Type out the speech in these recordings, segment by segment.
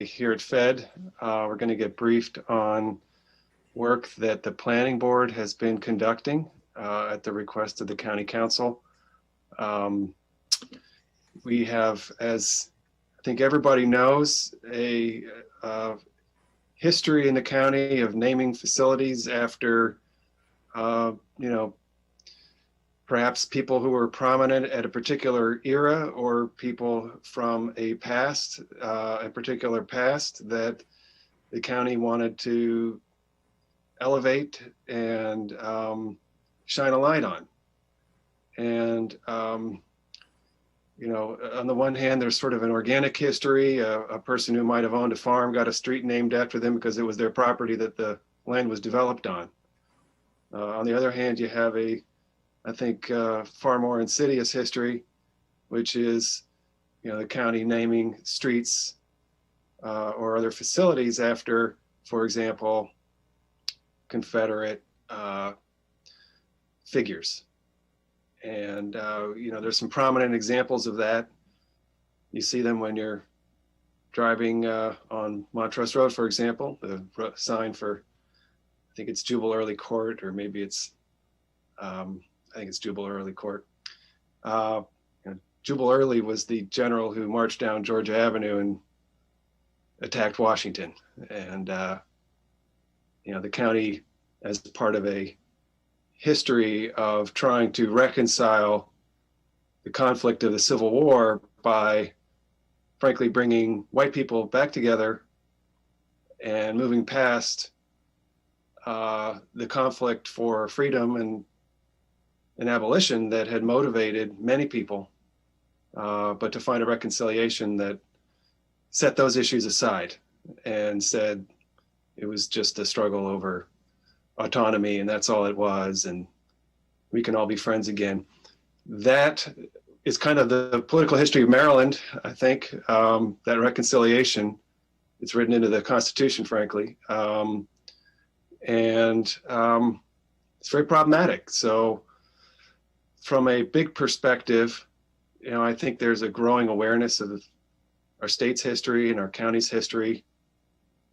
here at PHED. We're going to get briefed on work that the planning board has been conducting at the request of the county council. We have, as I think everybody knows, a history in the county of naming facilities after, perhaps people who were prominent at a particular era or people from a past, a particular past that the county wanted to elevate and shine a light on. And, on the one hand, there's sort of an organic history. A person who might have owned a farm got a street named after them because it was their property that the land was developed on. On the other hand, you have I think far more insidious history, which is, the county naming streets or other facilities after, for example, Confederate figures. And, there's some prominent examples of that. You see them when you're driving on Montrose Road, for example, the sign for, I think it's Jubal Early Court, or maybe it's, I think it's Jubal Early Court. Jubal Early was the general who marched down Georgia Avenue and attacked Washington. And, the county, as part of a history of trying to reconcile the conflict of the Civil War by, frankly, bringing white people back together and moving past the conflict for freedom and abolition that had motivated many people, but to find a reconciliation that set those issues aside and said it was just a struggle over autonomy and that's all it was, and we can all be friends again. That is kind of the political history of Maryland, I think, that reconciliation. It's written into the Constitution, frankly, and it's very problematic. So from a big perspective, I think there's a growing awareness of our state's history and our county's history.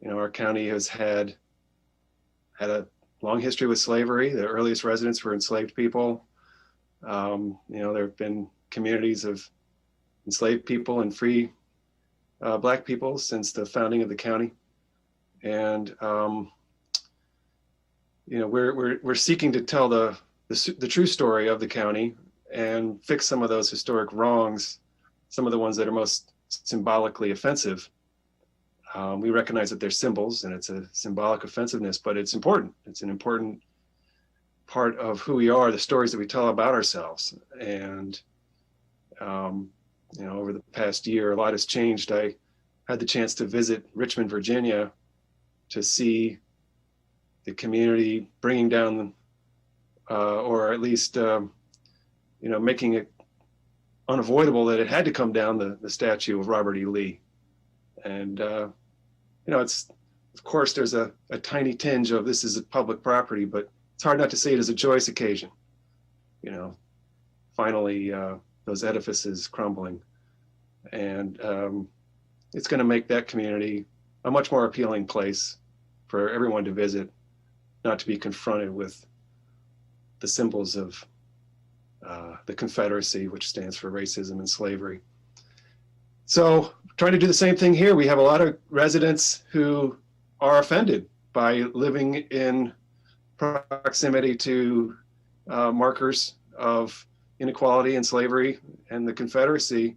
Our county has had a long history with slavery. The earliest residents were enslaved people. There have been communities of enslaved people and free Black people since the founding of the county. And we're seeking to tell the true story of the county and fix some of those historic wrongs, some of the ones that are most symbolically offensive. We recognize that they're symbols and it's a symbolic offensiveness, but it's important. It's an important part of who we are, the stories that we tell about ourselves. And, over the past year, a lot has changed. I had the chance to visit Richmond, Virginia, to see the community bringing down, or at least, making it unavoidable that it had to come down, the statue of Robert E. Lee. And, it's, of course, there's a tiny tinge of this is a public property, but it's hard not to see it as a joyous occasion. Finally, those edifices crumbling. And it's going to make that community a much more appealing place for everyone to visit, not to be confronted with the symbols of the Confederacy, which stands for racism and slavery. So trying to do the same thing here. We have a lot of residents who are offended by living in proximity to markers of inequality and slavery and the Confederacy.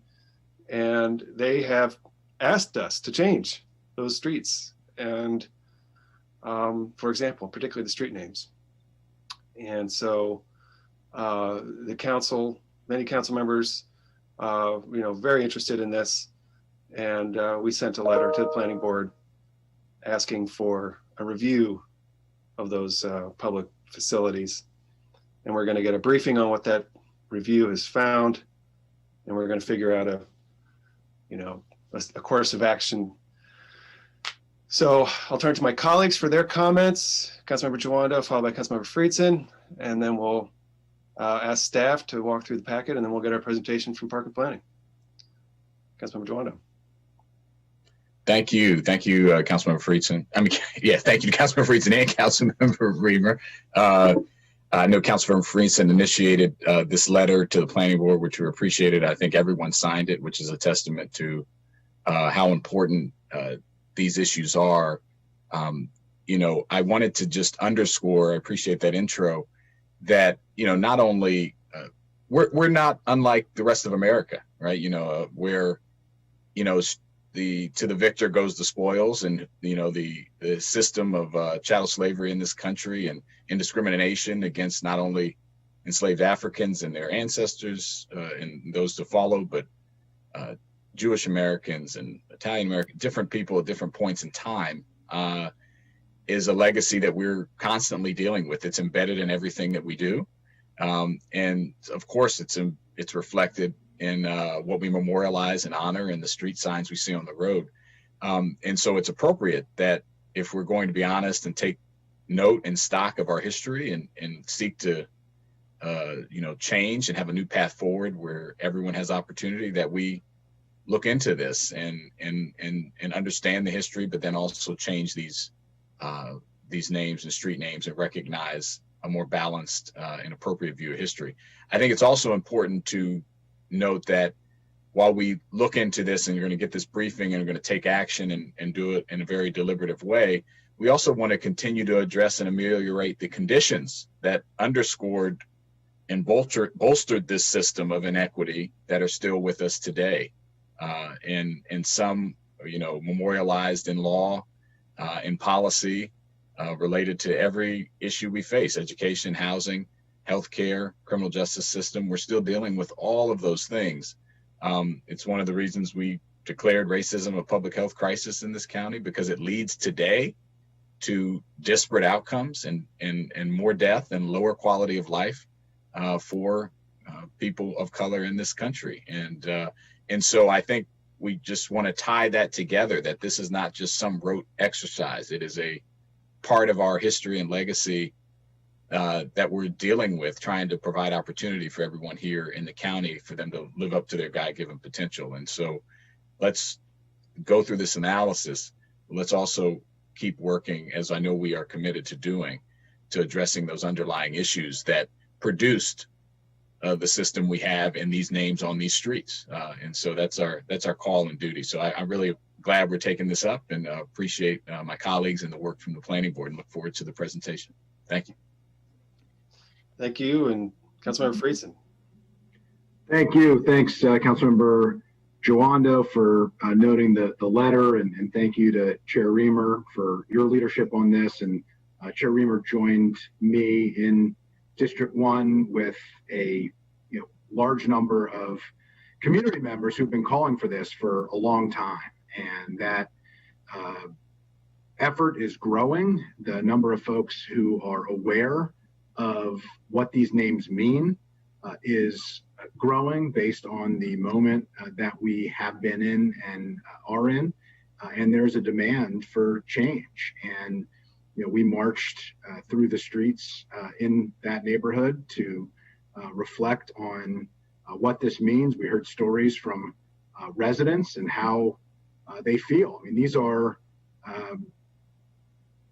And they have asked us to change those streets. And for example, particularly the street names. And so the council, many council members, very interested in this. And we sent a letter to the planning board asking for a review of those public facilities. And we're going to get a briefing on what that review has found. And we're going to figure out a course of action. So I'll turn to my colleagues for their comments. Councilmember Jawanda, followed by Councilmember Friedson. And then we'll ask staff to walk through the packet, and then we'll get our presentation from Park and Planning. Councilmember Jawanda. Thank you, Councilmember Friedson. Thank you to Councilmember Friedson and Councilmember Reamer. I know Councilmember Friedson initiated this letter to the Planning Board, which we appreciated. I think everyone signed it, which is a testament to how important these issues are. I wanted to just underscore, I appreciate that intro, that, not only we're not unlike the rest of America, right? Where, to the victor goes the spoils, and the system of chattel slavery in this country and indiscrimination against not only enslaved Africans and their ancestors and those to follow, but Jewish Americans and Italian American, different people at different points in time, is a legacy that we're constantly dealing with. It's embedded in everything that we do, and of course it's reflected in what we memorialize and honor and the street signs we see on the road. And so it's appropriate that if we're going to be honest and take note and stock of our history and seek to change and have a new path forward where everyone has opportunity, that we look into this and understand the history, but then also change these names and street names and recognize a more balanced and appropriate view of history. I think it's also important to note that while we look into this and you're going to get this briefing and we're going to take action and do it in a very deliberative way, we also want to continue to address and ameliorate the conditions that underscored and bolstered this system of inequity that are still with us today. And some, memorialized in law, in policy, related to every issue we face: education, housing, healthcare, criminal justice system. We're still dealing with all of those things. It's one of the reasons we declared racism a public health crisis in this county, because it leads today to disparate outcomes and more death and lower quality of life for people of color in this country. And so I think we just want to tie that together, that this is not just some rote exercise. It is a part of our history and legacy that we're dealing with, trying to provide opportunity for everyone here in the county for them to live up to their God-given potential. And so let's go through this analysis. Let's also keep working, as I know we are committed to doing, to addressing those underlying issues that produced the system we have and these names on these streets. And so that's our call and duty. So I'm really glad we're taking this up, and appreciate my colleagues and the work from the Planning Board, and look forward to the presentation. Thank you. Thank you. And Councilmember Friedson. Thank you. Thanks, Councilmember Joando, for noting the letter, and thank you to Chair Reamer for your leadership on this. And Chair Reamer joined me in District 1 with a large number of community members who've been calling for this for a long time, and that effort is growing. The number of folks who are aware of what these names mean is growing based on the moment that we have been in and are in, and there's a demand for change. And we marched through the streets in that neighborhood to reflect on what this means. We heard stories from residents and how they feel. I mean, these are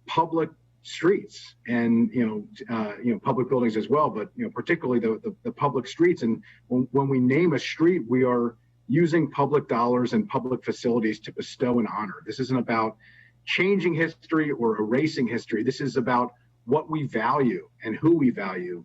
public streets, and public buildings as well, but particularly the public streets. And when we name a street, we are using public dollars and public facilities to bestow an honor. This isn't about changing history or erasing history. This is about what we value and who we value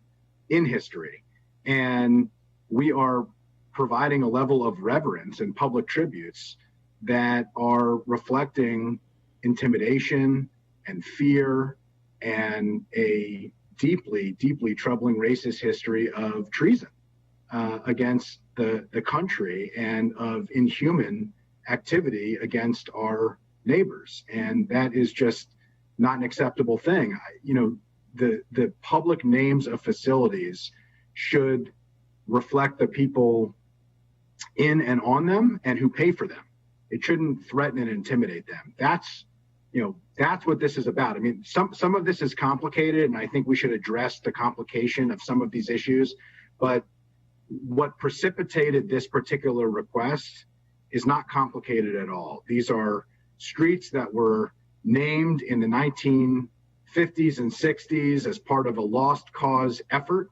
in history. And we are providing a level of reverence and public tributes that are reflecting intimidation and fear and a deeply, deeply troubling racist history of treason against the country, and of inhuman activity against our neighbors. And that is just not an acceptable thing. The public names of facilities should reflect the people in and on them and who pay for them. It shouldn't threaten and intimidate them. That's what this is about. I mean, some of this is complicated, and I think we should address the complication of some of these issues. But what precipitated this particular request is not complicated at all. These are streets that were named in the 1950s and 60s as part of a lost cause effort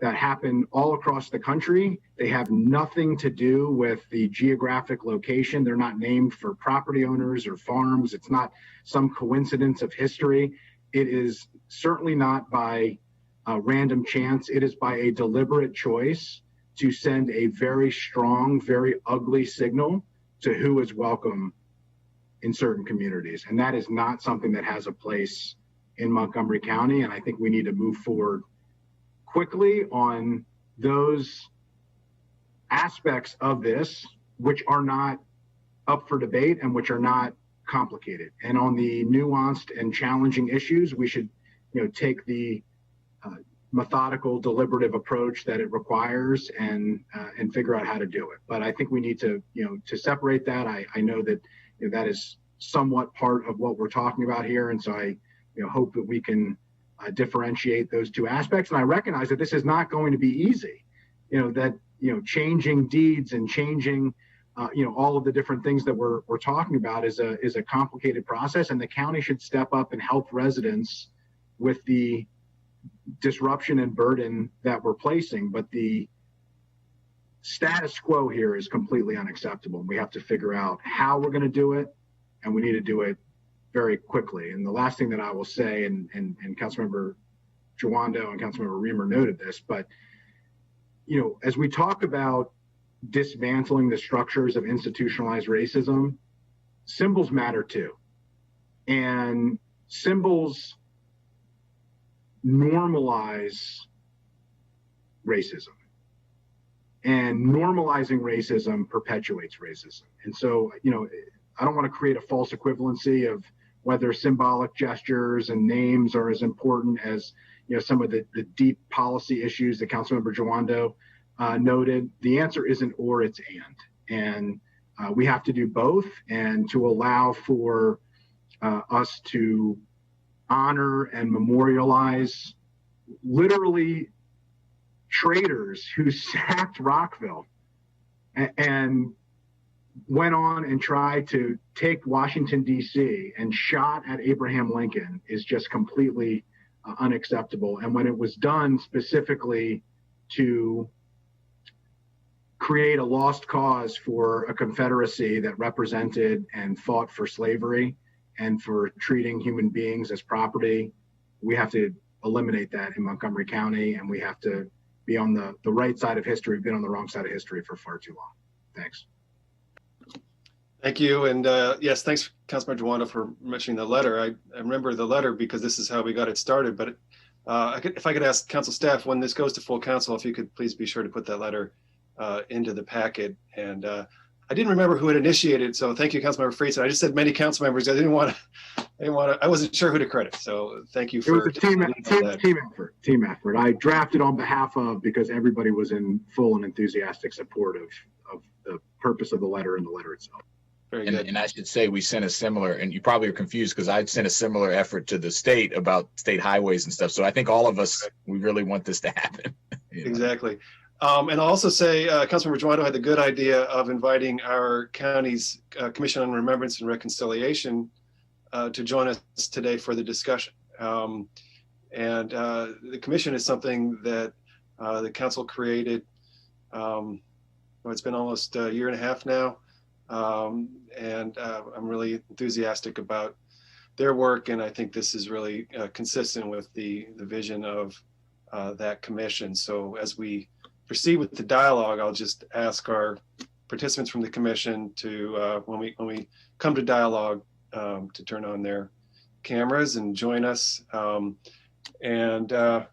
that happen all across the country. They have nothing to do with the geographic location. They're not named for property owners or farms. It's not some coincidence of history. It is certainly not by random chance. It is by a deliberate choice to send a very strong, very ugly signal to who is welcome in certain communities. And that is not something that has a place in Montgomery County. And I think we need to move forward quickly on those aspects of this, which are not up for debate and which are not complicated. And on the nuanced and challenging issues, we should, take the methodical, deliberative approach that it requires and figure out how to do it. But I think we need to, to separate that. I know that that is somewhat part of what we're talking about here. And so I hope that we can differentiate those two aspects. And I recognize that this is not going to be easy, that, changing deeds and changing, all of the different things that we're talking about is a complicated process, and the county should step up and help residents with the disruption and burden that we're placing. But the status quo here is completely unacceptable. We have to figure out how we're going to do it, and we need to do it very quickly. And the last thing that I will say, and Councilmember Jawando and Councilmember Reamer noted this, but as we talk about dismantling the structures of institutionalized racism, symbols matter too. And symbols normalize racism. And normalizing racism perpetuates racism. And so, I don't want to create a false equivalency of whether symbolic gestures and names are as important as, some of the deep policy issues that Councilmember Jawando noted. The answer isn't or, it's and. And we have to do both, and to allow for us to honor and memorialize literally traitors who sacked Rockville and went on and tried to take Washington, D.C. and shot at Abraham Lincoln is just completely unacceptable. And when it was done specifically to create a lost cause for a confederacy that represented and fought for slavery and for treating human beings as property, we have to eliminate that in Montgomery County, and we have to be on the right side of history. We've been on the wrong side of history for far too long. Thanks. Thank you. And yes, thanks, Councilmember Jawando, for mentioning the letter. I remember the letter because this is how we got it started. But if I could ask council staff, when this goes to full council, if you could please be sure to put that letter into the packet. And I didn't remember who had initiated, so thank you, Councilmember Friesen. I just said many council members. I didn't want to. I wasn't sure who to credit. So thank you for. It was a team effort. I drafted on behalf of, because everybody was in full and enthusiastic support of the purpose of the letter and the letter itself. Very good. And I should say we sent a similar, and you probably are confused because I sent a similar effort to the state about state highways and stuff. So I think all of us, we really want this to happen. Exactly. And I'll also say Councilmember Jawando had the good idea of inviting our county's Commission on Remembrance and Reconciliation to join us today for the discussion. And the commission is something that the council created. It's been almost a year and a half now. And I'm really enthusiastic about their work. And I think this is really consistent with the vision of that commission. So as we proceed with the dialogue, I'll just ask our participants from the commission to, when we come to dialogue, to turn on their cameras and join us.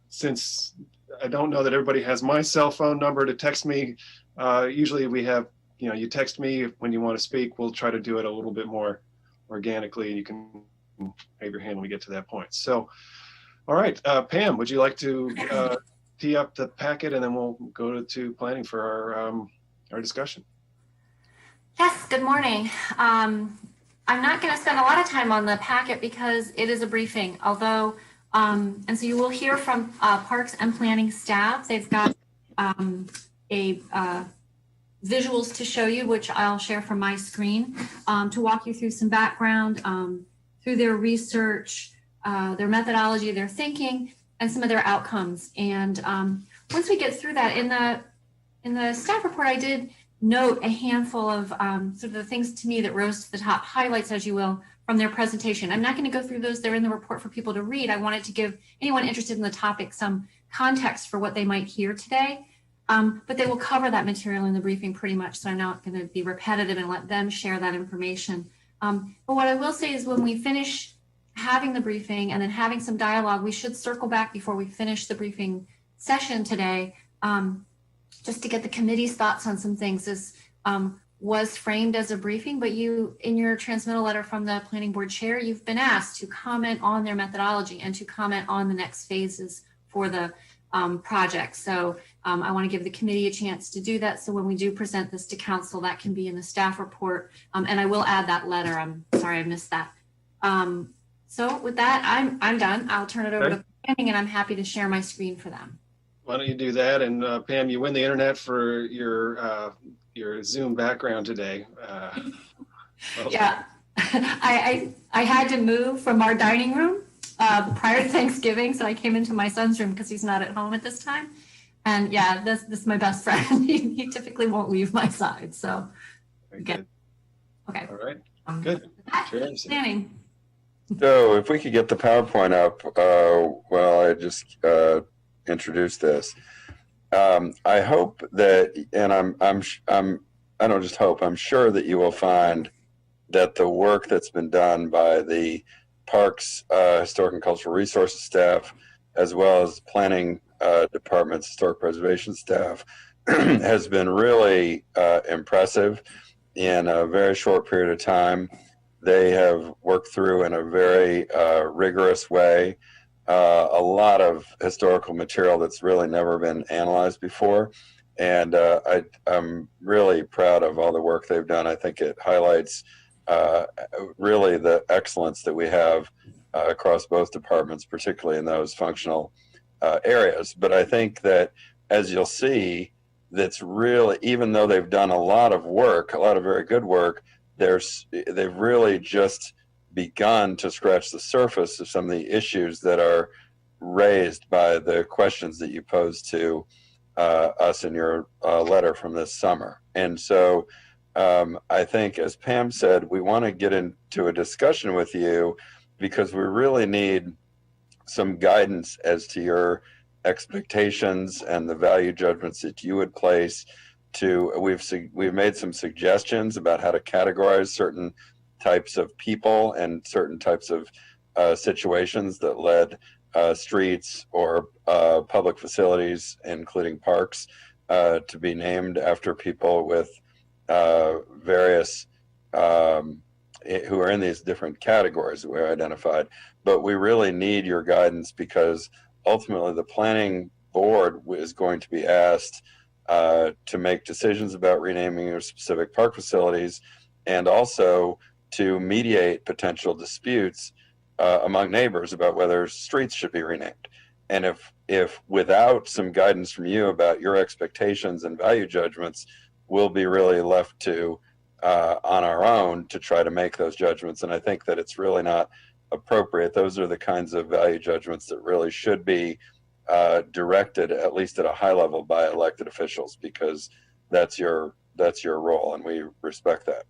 Since I don't know that everybody has my cell phone number to text me, usually we have, you text me when you want to speak. We'll try to do it a little bit more organically, and you can wave your hand when we get to that point. So, all right, Pam, would you like to tee up the packet, and then we'll go to planning for our discussion? Yes, good morning. I'm not going to spend a lot of time on the packet because it is a briefing, although, and so you will hear from Parks and Planning staff. They've got a visuals to show you, which I'll share from my screen, to walk you through some background, through their research, their methodology, their thinking, and some of their outcomes. And once we get through that, in the staff report, I did note a handful of sort of the things to me that rose to the top, highlights, as you will, from their presentation. I'm not going to go through those. They're in the report for people to read. I wanted to give anyone interested in the topic some context for what they might hear today. But they will cover that material in the briefing pretty much, so I'm not going to be repetitive and let them share that information. But what I will say is when we finish having the briefing and then having some dialogue, we should circle back before we finish the briefing session today, just to get the committee's thoughts on some things. This was framed as a briefing, but you, in your transmittal letter from the planning board chair, you've been asked to comment on their methodology and to comment on the next phases for the project. So I want to give the committee a chance to do that. So when we do present this to council, that can be in the staff report. And I will add that letter. I'm sorry I missed that. So with that, I'm done. I'll turn it over to planning, and I'm happy to share my screen for them. Why don't you do that? And Pam, you win the internet for your Zoom background today. Well, yeah, I had to move from our dining room prior to Thanksgiving, so I came into my son's room because he's not at home at this time. And yeah, this is my best friend. He typically won't leave my side. So very good. Okay. All right. Good. Planning. So if we could get the PowerPoint up, well, I just introduced this. I hope that, and I don't just hope, I'm sure that you will find that the work that's been done by the Parks, Historic and Cultural Resources staff, as well as planning department's historic preservation staff, has been really impressive in a very short period of time. They have worked through in a very rigorous way a lot of historical material that's really never been analyzed before. And I'm really proud of all the work they've done. I think it highlights really the excellence that we have across both departments, particularly in those functional areas. But I think that, as you'll see, that's really, even though they've done a lot of work, a lot of very good work, they've really just begun to scratch the surface of some of the issues that are raised by the questions that you posed to us in your letter from this summer. And so I think, as Pam said, we want to get into a discussion with you because we really need some guidance as to your expectations and the value judgments that you would place to, we've made some suggestions about how to categorize certain types of people and certain types of situations that led streets or public facilities, including parks, to be named after people with various who are in these different categories that we identified. But we really need your guidance because ultimately the planning board is going to be asked to make decisions about renaming your specific park facilities, and also to mediate potential disputes among neighbors about whether streets should be renamed. And if without some guidance from you about your expectations and value judgments, we'll be really left to on our own to try to make those judgments. And I think that it's really not appropriate. Those are the kinds of value judgments that really should be directed, at least at a high level, by elected officials, because that's your role, and we respect that.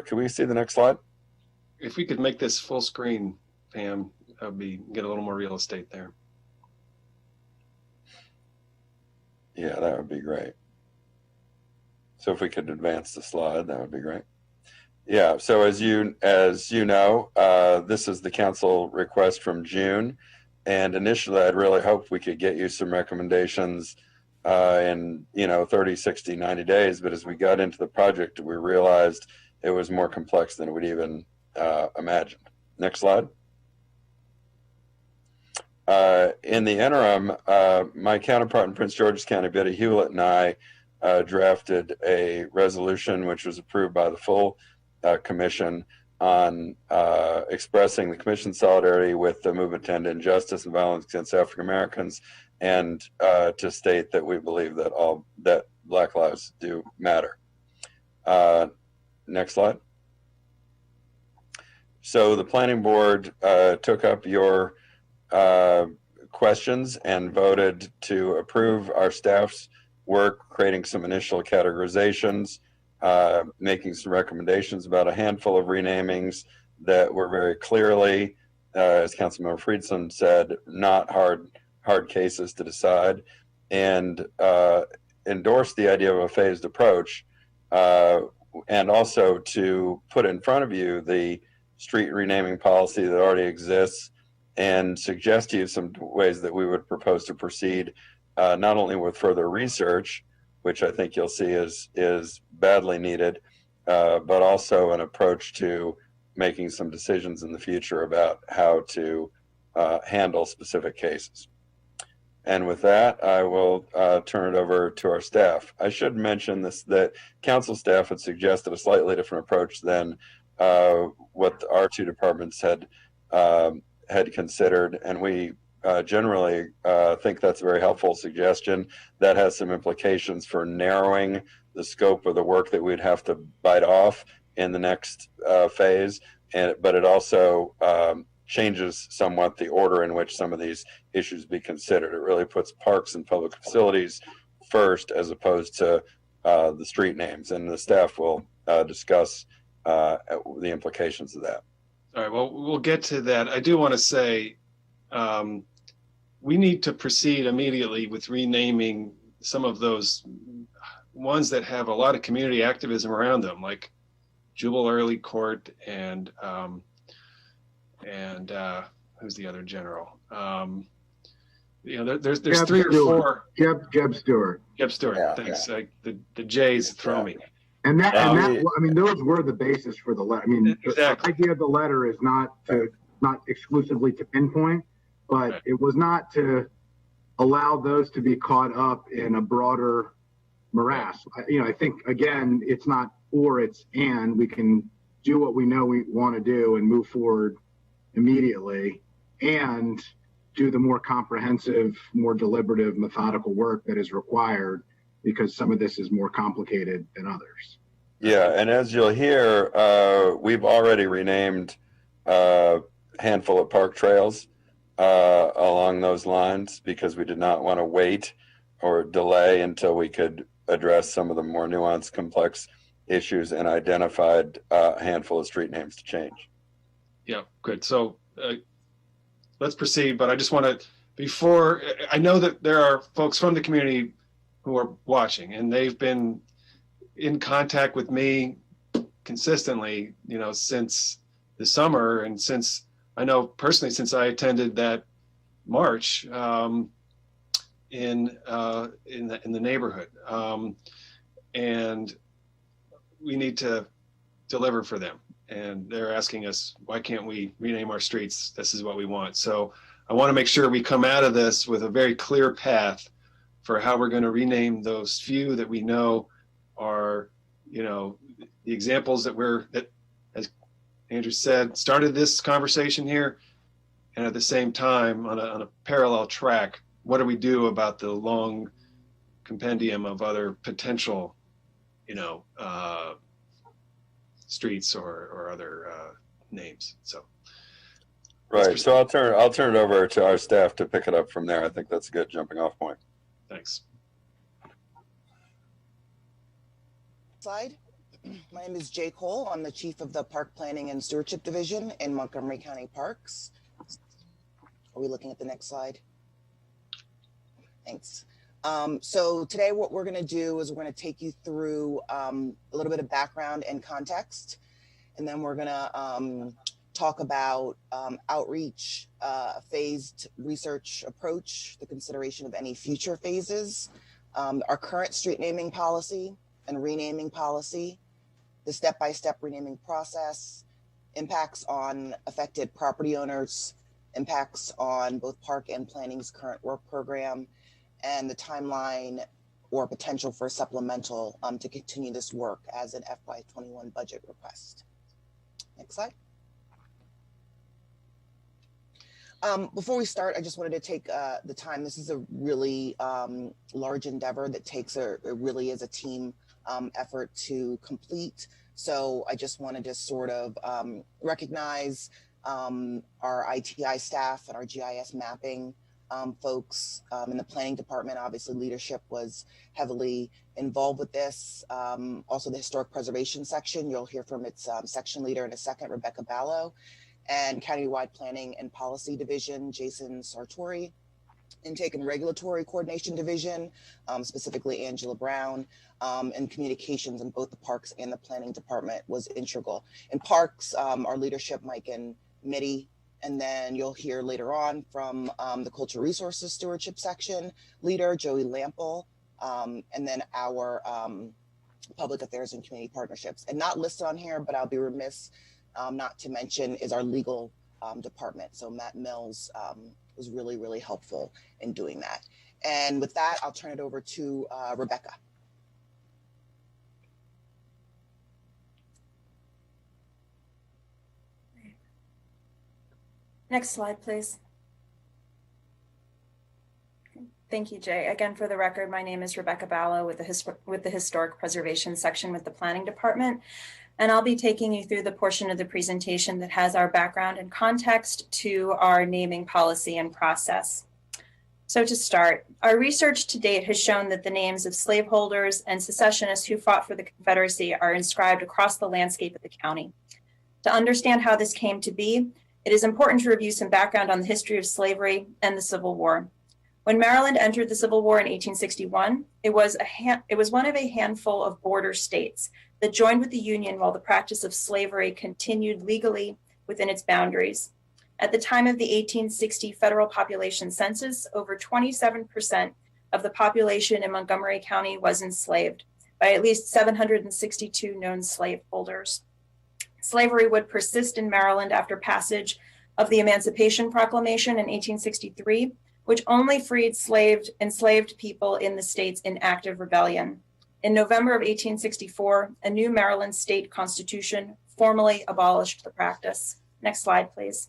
Can we see the next slide? If we could make this full screen, Pam, that would be, get a little more real estate there. Yeah, that would be great. So if we could advance the slide, that would be great. Yeah, so as you know, this is the council request from June. And initially, I'd really hoped we could get you some recommendations in 30, 60, 90 days. But as we got into the project, we realized it was more complex than we'd even imagined. Next slide. In the interim, my counterpart in Prince George's County, Betty Hewlett, and I drafted a resolution which was approved by the full commission on expressing the commission's solidarity with the movement to end injustice and violence against African Americans, and to state that we believe that Black Lives Do Matter. Next slide. So the planning board took up your questions and voted to approve our staff's work, creating some initial categorizations, making some recommendations about a handful of renamings that were very clearly, as Councilmember Friedson said, not hard cases to decide, and endorsed the idea of a phased approach, and also to put in front of you the street renaming policy that already exists, and suggest to you some ways that we would propose to proceed, not only with further research, which I think you'll see is badly needed, but also an approach to making some decisions in the future about how to handle specific cases. And with that, I will turn it over to our staff. I should mention this, that council staff had suggested a slightly different approach than what our two departments had considered, and we generally think that's a very helpful suggestion. That has some implications for narrowing the scope of the work that we'd have to bite off in the next phase, but it also changes somewhat the order in which some of these issues be considered. It really puts parks and public facilities first as opposed to the street names, and the staff will discuss the implications of that. All right, well, we'll get to that. I do want to say we need to proceed immediately with renaming some of those ones that have a lot of community activism around them, like Jubal Early Court and who's the other general? There's Jeb 3 or 4. Jeb Stewart. Jeb Stewart. Yeah, Thanks. The J's throw me. And I mean, those were the basis for the letter. I mean, exactly. The idea of the letter is not exclusively to pinpoint, but right. It was not to allow those to be caught up in a broader morass. I think, again, it's not or, it's and. We can do what we know we want to do and move forward immediately, and do the more comprehensive, more deliberative, methodical work that is required, because some of this is more complicated than others. Yeah, and as you'll hear, we've already renamed a handful of park trails along those lines, because we did not want to wait or delay until we could address some of the more nuanced, complex issues, and identified a handful of street names to change. Yeah, good. So let's proceed, but I just want to, before, I know that there are folks from the community who are watching, and they've been in contact with me consistently, since the summer, and since I know personally, since I attended that march in the neighborhood, and we need to deliver for them. And they're asking us, why can't we rename our streets? This is what we want. So I want to make sure we come out of this with a very clear path for how we're going to rename those few that we know are, the examples that, as Andrew said, started this conversation here. And at the same time, on a parallel track, what do we do about the long compendium of other potential, streets or other names? So right. So I'll turn it over to our staff to pick it up from there. I think that's a good jumping off point. Thanks. Slide. My name is Jay Cole. I'm the chief of the Park Planning and Stewardship Division in Montgomery County Parks. Are we looking at the next slide? Thanks. So today what we're going to do is we're going to take you through a little bit of background and context, and then we're going to talk about outreach, phased research approach, the consideration of any future phases, our current street naming policy and renaming policy, the step-by-step renaming process, impacts on affected property owners, impacts on both park and planning's current work program, and the timeline or potential for supplemental to continue this work as an FY21 budget request. Next slide. Before we start, I just wanted to take the time. This is a really large endeavor that it really is a team effort to complete. So I just wanted to sort of recognize our ITI staff and our GIS mapping folks in the planning department. Obviously, leadership was heavily involved with this. Also, the historic preservation section, you'll hear from its section leader in a second, Rebecca Ballo, and Countywide Planning and Policy Division, Jason Sartori. Intake and Regulatory Coordination Division, specifically Angela Brown, and communications in both the Parks and the Planning Department was integral. In Parks, our leadership, Mike and Mitty, and then you'll hear later on from the Cultural Resources Stewardship Section leader, Joey Lample, and then our Public Affairs and Community Partnerships. And not listed on here, but I'll be remiss not to mention is our legal department. So Matt Mills was really, really helpful in doing that. And with that, I'll turn it over to Rebecca. Next slide, please. Thank you, Jay. Again, for the record, my name is Rebecca Ballo with the Historic Preservation section with the Planning Department. And I'll be taking you through the portion of the presentation that has our background and context to our naming policy and process. So to start, our research to date has shown that the names of slaveholders and secessionists who fought for the Confederacy are inscribed across the landscape of the county. To understand how this came to be, it is important to review some background on the history of slavery and the Civil War. When Maryland entered the Civil War in 1861, it was one of a handful of border states that joined with the Union while the practice of slavery continued legally within its boundaries. At the time of the 1860 federal population census, over 27% of the population in Montgomery County was enslaved by at least 762 known slaveholders. Slavery would persist in Maryland after passage of the Emancipation Proclamation in 1863, which only freed enslaved people in the states in active rebellion. In November of 1864, a new Maryland state constitution formally abolished the practice. Next slide, please.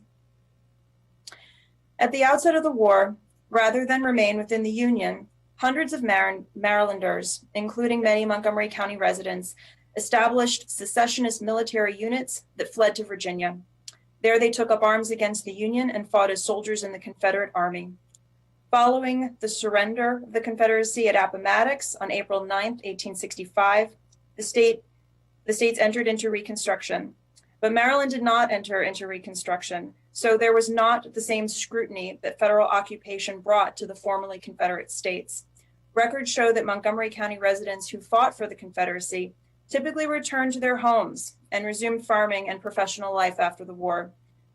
At the outset of the war, rather than remain within the Union, hundreds of Marylanders, including many Montgomery County residents, established secessionist military units that fled to Virginia. There they took up arms against the Union and fought as soldiers in the Confederate Army. Following the surrender of the Confederacy at Appomattox on April 9, 1865, the states entered into Reconstruction. But Maryland did not enter into Reconstruction, so there was not the same scrutiny that federal occupation brought to the formerly Confederate states. Records show that Montgomery County residents who fought for the Confederacy typically returned to their homes and resumed farming and professional life after the war.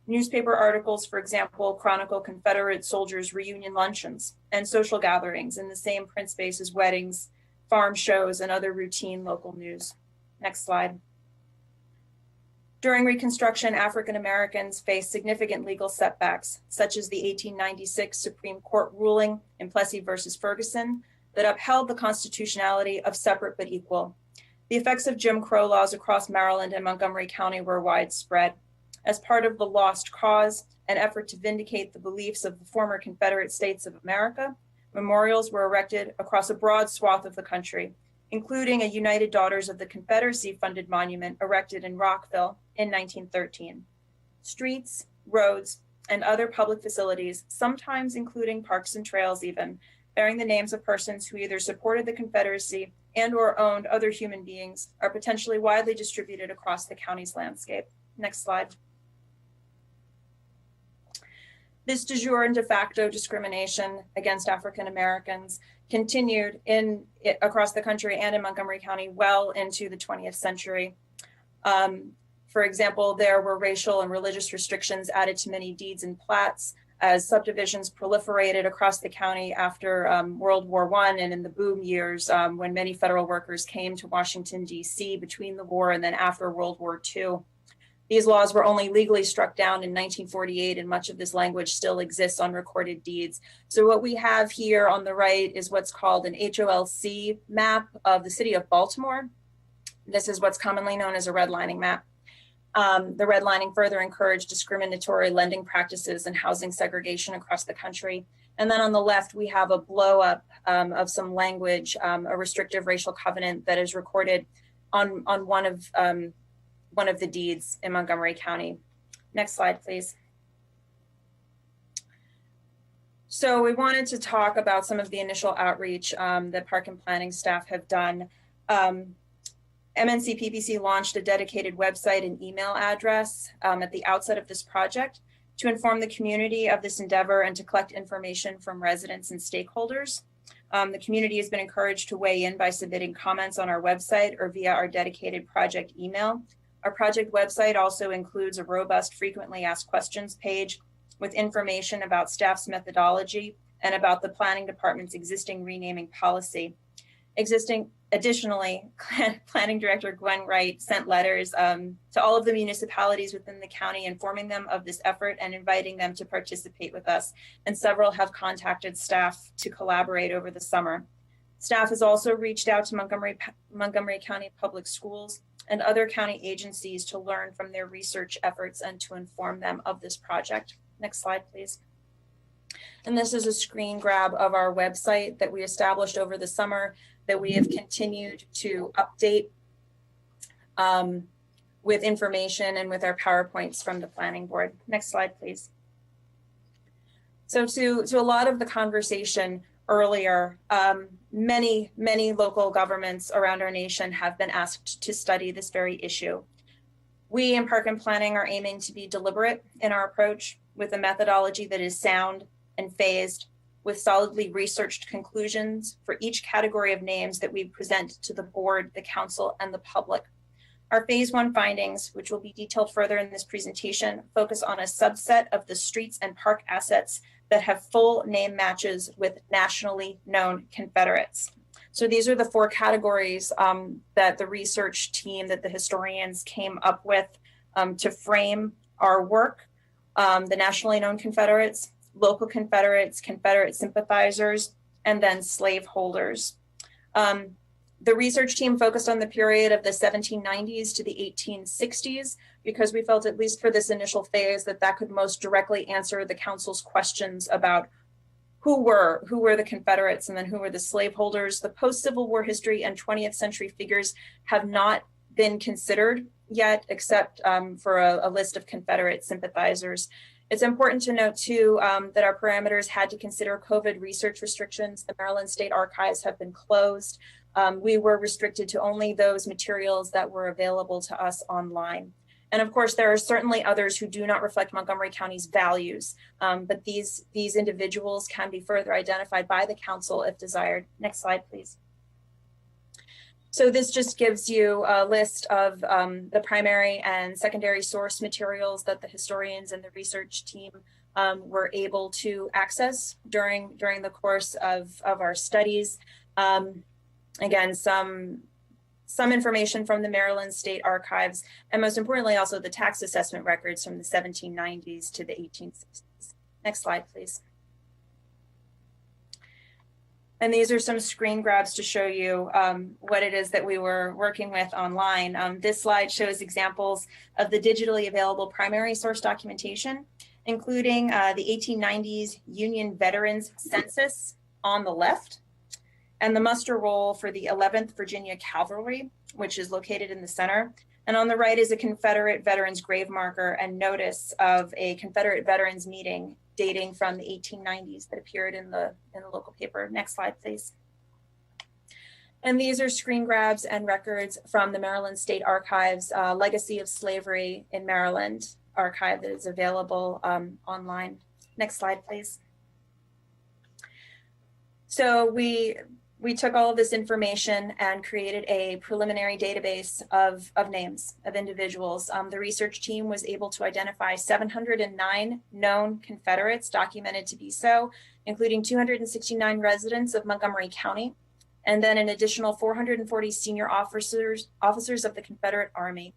Newspaper articles, for example, chronicle Confederate soldiers' reunion luncheons and social gatherings in the same print space as weddings, farm shows, and other routine local news. Next slide. During Reconstruction, African Americans faced significant legal setbacks, such as the 1896 Supreme Court ruling in Plessy versus Ferguson that upheld the constitutionality of separate but equal. The effects of Jim Crow laws across Maryland and Montgomery County were widespread. As part of the Lost Cause, an effort to vindicate the beliefs of the former Confederate States of America, memorials were erected across a broad swath of the country, including a United Daughters of the Confederacy funded monument erected in Rockville in 1913. Streets, roads, and other public facilities, sometimes including parks and trails even, bearing the names of persons who either supported the Confederacy and or owned other human beings, are potentially widely distributed across the county's landscape. Next slide. This de jure and de facto discrimination against African Americans continued across the country and in Montgomery County well into the 20th century. For example, there were racial and religious restrictions added to many deeds and plats as subdivisions proliferated across the county after World War I and in the boom years when many federal workers came to Washington, D.C. between the war and then after World War II. These laws were only legally struck down in 1948, and much of this language still exists on recorded deeds. So what we have here on the right is what's called an HOLC map of the city of Baltimore. This is what's commonly known as a redlining map. The redlining further encouraged discriminatory lending practices and housing segregation across the country. And then on the left, we have a blow up of some language, a restrictive racial covenant that is recorded on one of the deeds in Montgomery County. Next slide, please. So we wanted to talk about some of the initial outreach that park and planning staff have done. MNC PPC launched a dedicated website and email address at the outset of this project to inform the community of this endeavor and to collect information from residents and stakeholders. The community has been encouraged to weigh in by submitting comments on our website or via our dedicated project email. Our project website also includes a robust frequently asked questions page with information about staff's methodology and about the planning department's existing renaming policy. Additionally, Planning Director Gwen Wright sent letters to all of the municipalities within the county informing them of this effort and inviting them to participate with us. And several have contacted staff to collaborate over the summer. Staff has also reached out to Montgomery County Public Schools and other county agencies to learn from their research efforts and to inform them of this project. Next slide, please. And this is a screen grab of our website that we established over the summer that we have continued to update with information and with our PowerPoints from the planning board. Next slide, please. So to a lot of the conversation earlier, many local governments around our nation have been asked to study this very issue. We in Park and Planning are aiming to be deliberate in our approach with a methodology that is sound and phased, with solidly researched conclusions for each category of names that we present to the board, the council, and the public. Our phase 1 findings, which will be detailed further in this presentation, focus on a subset of the streets and park assets that have full name matches with nationally known Confederates. So these are the 4 categories that the research team, that the historians came up with to frame our work. The nationally known Confederates, local Confederates, Confederate sympathizers, and then slaveholders. The research team focused on the period of the 1790s to the 1860s because we felt, at least for this initial phase, that could most directly answer the council's questions about who were the Confederates and then who were the slaveholders. The post-Civil War history and 20th century figures have not been considered yet, except for a list of Confederate sympathizers. It's important to note too that our parameters had to consider COVID research restrictions. The Maryland State Archives have been closed. We were restricted to only those materials that were available to us online. And of course, there are certainly others who do not reflect Montgomery County's values, but these individuals can be further identified by the council if desired. Next slide, please. So this just gives you a list of the primary and secondary source materials that the historians and the research team were able to access during the course of our studies. Again, some information from the Maryland State Archives, and most importantly, also the tax assessment records from the 1790s to the 1860s. Next slide, please. And these are some screen grabs to show you what it is that we were working with online. This slide shows examples of the digitally available primary source documentation, including the 1890s Union Veterans Census on the left, and the muster roll for the 11th Virginia Cavalry, which is located in the center. And on the right is a Confederate veterans grave marker and notice of a Confederate veterans meeting dating from the 1890s that appeared in the local paper. Next slide, please. And these are screen grabs and records from the Maryland State Archives Legacy of Slavery in Maryland archive that is available online. Next slide, please. So we took all of this information and created a preliminary database of names of individuals. The research team was able to identify 709 known Confederates documented to be so, including 269 residents of Montgomery County, and then an additional 440 senior officers of the Confederate Army.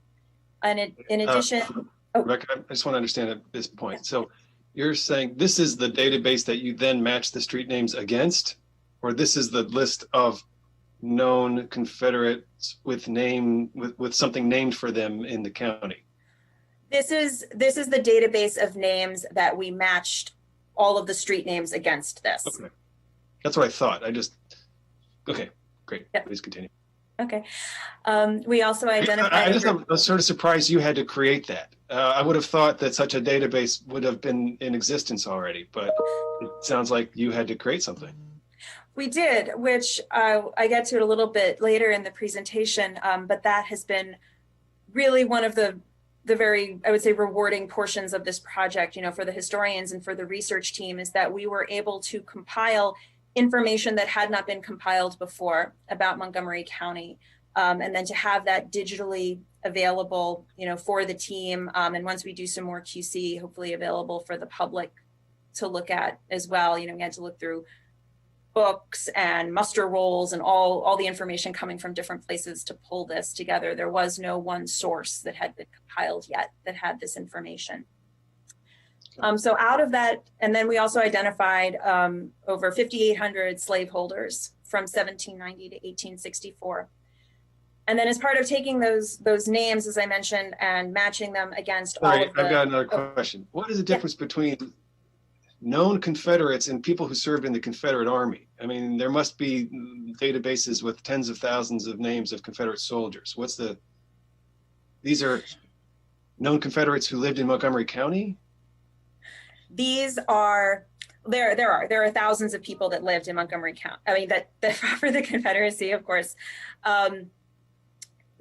And in addition, Rebecca, I just want to understand at this point. So you're saying this is the database that you then match the street names against? Or this is the list of known Confederates with something named for them in the county? This is the database of names that we matched all of the street names against this. Okay. That's what I thought. Okay, great. Yep. Please continue. Okay. We also identified. I was sort of surprised you had to create that. I would have thought that such a database would have been in existence already, but it sounds like you had to create something. We did, which I get to a little bit later in the presentation, but that has been really one of the very, I would say, rewarding portions of this project, for the historians and for the research team, is that we were able to compile information that had not been compiled before about Montgomery County, and then to have that digitally available, for the team, and once we do some more QC, hopefully available for the public to look at as well. We had to look through books and muster rolls and all the information coming from different places to pull this together. There was no one source that had been compiled yet that had this information. So out of that, and then we also identified over 5,800 slaveholders from 1790 to 1864. And then as part of taking those names, as I mentioned, and matching them against all of the— I've got another question. What is the difference between known Confederates and people who served in the Confederate Army? I mean, there must be databases with tens of thousands of names of Confederate soldiers. These are known Confederates who lived in Montgomery County? These are, there are thousands of people that lived in Montgomery County. I mean, that for the Confederacy, of course.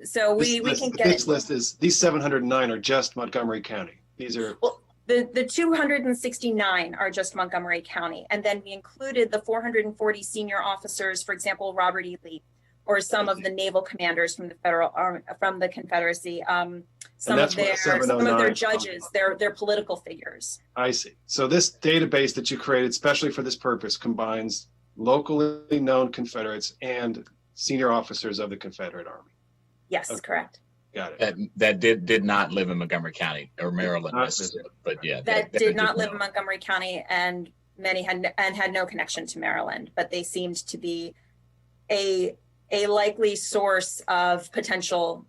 So we can get— This list is, these 709 are just Montgomery County. These are— Well, the 269 are just Montgomery County. And then we included the 440 senior officers, for example, Robert E. Lee, or some of the naval commanders from the Federal Army, from the Confederacy. Some of their judges, their political figures. I see. So this database that you created specially for this purpose combines locally known Confederates and senior officers of the Confederate Army. Yes, okay. Correct. Got it. That did not live in Montgomery County or Maryland, necessarily, but yeah. That did not live in Montgomery County, and many had no connection to Maryland, but they seemed to be a likely source of potential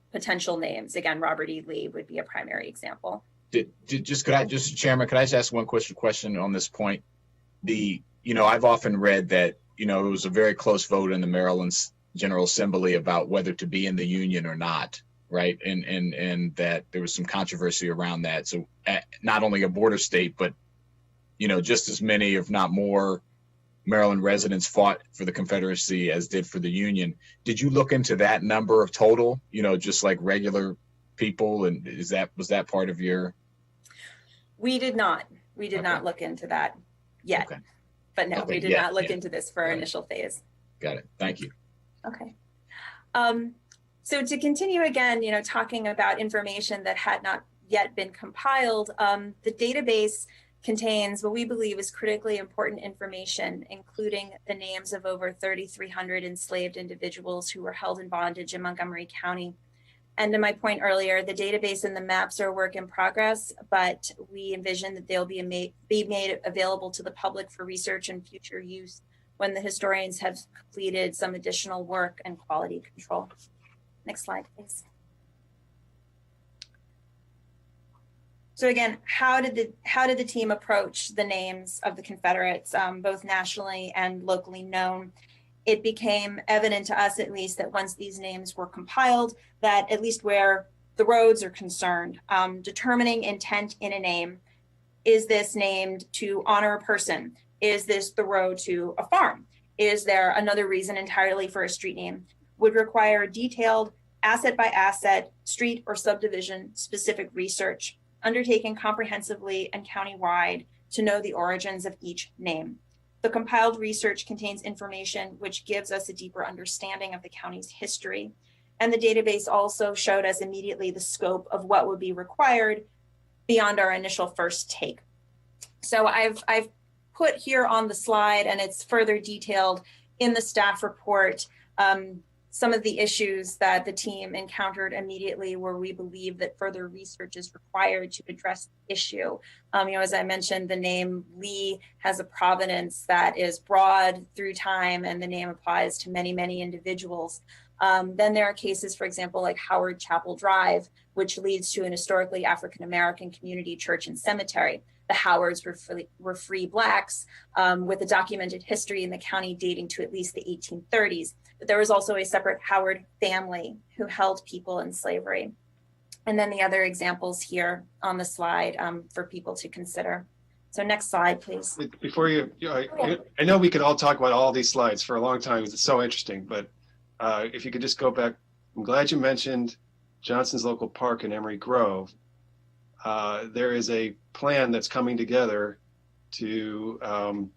names. Again, Robert E. Lee would be a primary example. Chairman, could I just ask one question on this point? I've often read that, it was a very close vote in the Maryland General Assembly about whether to be in the Union or not. Right. And that there was some controversy around that. So not only a border state, but, just as many, if not more, Maryland residents fought for the Confederacy as did for the Union. Did you look into that number of total, just like regular people? And was that part of your? We did not. We did not look into that yet. Okay. But no, we did not look into this for our initial phase. Got it. Thank you. Okay. So to continue again, talking about information that had not yet been compiled, the database contains what we believe is critically important information, including the names of over 3,300 enslaved individuals who were held in bondage in Montgomery County. And to my point earlier, the database and the maps are a work in progress, but we envision that they'll be made available to the public for research and future use when the historians have completed some additional work and quality control. Next slide, please. So again, how did the team approach the names of the Confederates, both nationally and locally known? It became evident to us, at least, that once these names were compiled, that at least where the roads are concerned, determining intent in a name, is this named to honor a person? Is this the road to a farm? Is there another reason entirely for a street name? Would require detailed asset by asset, street or subdivision specific research undertaken comprehensively and countywide to know the origins of each name. The compiled research contains information which gives us a deeper understanding of the county's history. And the database also showed us immediately the scope of what would be required beyond our initial first take. So I've put here on the slide, and it's further detailed in the staff report, some of the issues that the team encountered immediately where we believe that further research is required to address the issue. As I mentioned, the name Lee has a provenance that is broad through time, and the name applies to many, many individuals. Then there are cases, for example, like Howard Chapel Drive, which leads to an historically African-American community church and cemetery. The Howards were free Blacks with a documented history in the county dating to at least the 1830s. But there was also a separate Howard family who held people in slavery. And then the other examples here on the slide for people to consider. So next slide, please. Before I know we could all talk about all these slides for a long time because it's so interesting, but if you could just go back, I'm glad you mentioned Johnson's Local Park in Emery Grove. There is a plan that's coming together to,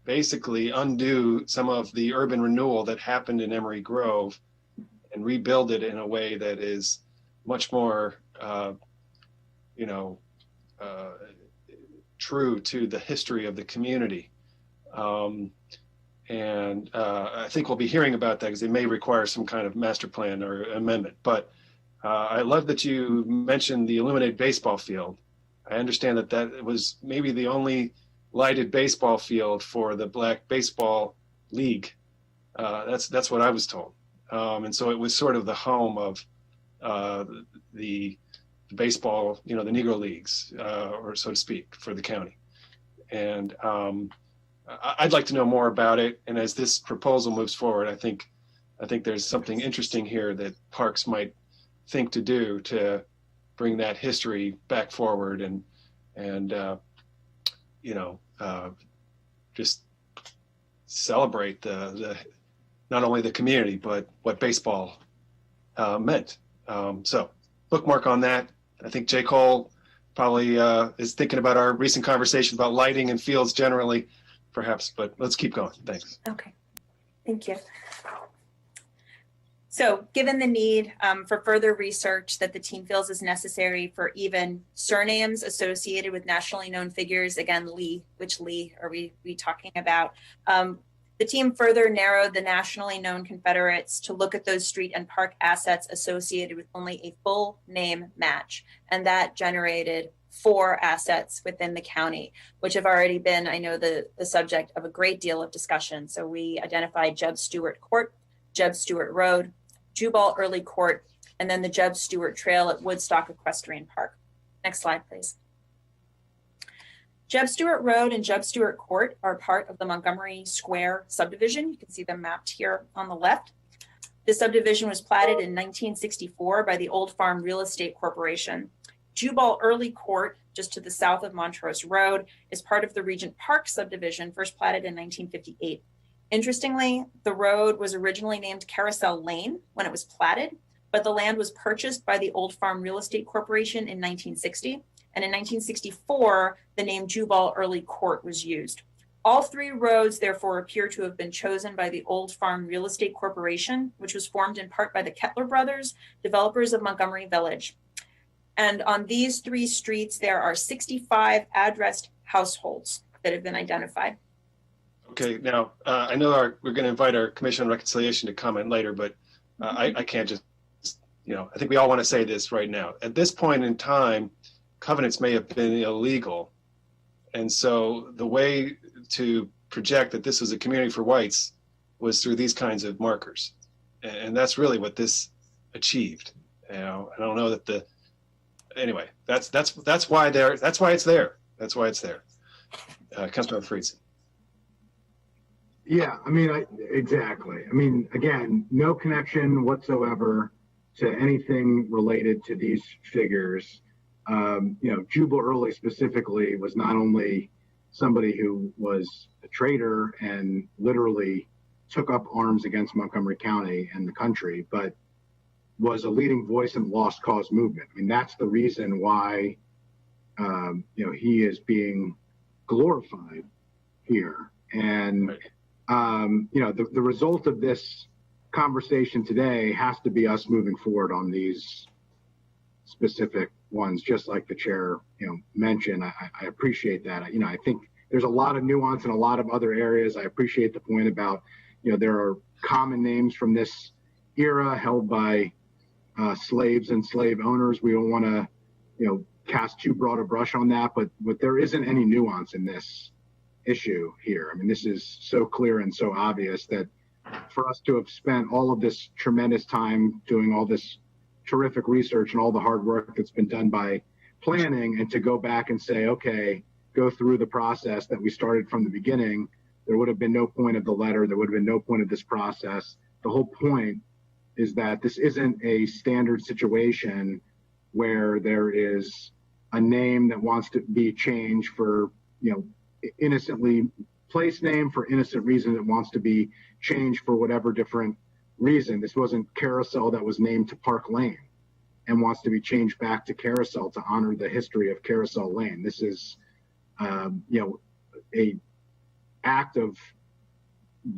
basically undo some of the urban renewal that happened in Emery Grove and rebuild it in a way that is much more, true to the history of the community. And I think we'll be hearing about that because it may require some kind of master plan or amendment. But I love that you mentioned the illuminated baseball field. I understand that was maybe the only lighted baseball field for the Black Baseball League. That's what I was told. And so it was sort of the home of the baseball, the Negro leagues, or so to speak, for the county. And I'd like to know more about it. And as this proposal moves forward, I think there's something interesting here that parks might think to do to bring that history back forward and just celebrate the not only the community but what baseball meant. So bookmark on that. I think J. Cole probably is thinking about our recent conversation about lighting and fields generally, perhaps, but let's keep going. Thanks. Okay, thank you. So given the need for further research that the team feels is necessary for even surnames associated with nationally known figures, again, Lee, which Lee are we talking about? The team further narrowed the nationally known Confederates to look at those street and park assets associated with only a full name match. And that generated 4 assets within the county, which have already been, I know, the subject of a great deal of discussion. So we identified Jeb Stuart Court, Jeb Stuart Road, Jubal Early Court, and then the Jeb Stuart Trail at Woodstock Equestrian Park. Next slide, please. Jeb Stuart Road and Jeb Stuart Court are part of the Montgomery Square subdivision. You can see them mapped here on the left. This subdivision was platted in 1964 by the Old Farm Real Estate Corporation. Jubal Early Court, just to the south of Montrose Road, is part of the Regent Park subdivision, first platted in 1958. Interestingly, the road was originally named Carousel Lane when it was platted, but the land was purchased by the Old Farm Real Estate Corporation in 1960. And in 1964, the name Jubal Early Court was used. All 3 roads, therefore, appear to have been chosen by the Old Farm Real Estate Corporation, which was formed in part by the Kettler brothers, developers of Montgomery Village. And on these 3 streets, there are 65 addressed households that have been identified. Okay, now I know we're going to invite our Commission on Reconciliation to comment later, but I can't just, I think we all want to say this right now. At this point in time, covenants may have been illegal. And so the way to project that this was a community for whites was through these kinds of markers. And that's really what this achieved. I don't know that anyway, that's why it's there. That's why it's there. Councilmember Friedson. Yeah, exactly. Again, no connection whatsoever to anything related to these figures. Jubal Early specifically was not only somebody who was a traitor and literally took up arms against Montgomery County and the country, but was a leading voice in the Lost Cause movement. That's the reason why, he is being glorified here. And, right. The result of this conversation today has to be us moving forward on these specific ones, just like the chair, mentioned. I appreciate that. I think there's a lot of nuance in a lot of other areas. I appreciate the point about, there are common names from this era held by slaves and slave owners. We don't want to, cast too broad a brush on that, but there isn't any nuance in this issue here. I mean, this is so clear and so obvious that for us to have spent all of this tremendous time doing all this terrific research and all the hard work that's been done by planning, and to go back and say, okay, go through the process that we started from the beginning, there would have been no point of the letter. There would have been no point of this process. The whole point is that this isn't a standard situation where there is a name that wants to be changed for, innocently placed name for innocent reason that wants to be changed for whatever different reason. This wasn't Carousel that was named to Park Lane and wants to be changed back to Carousel to honor the history of Carousel Lane. This is, a act of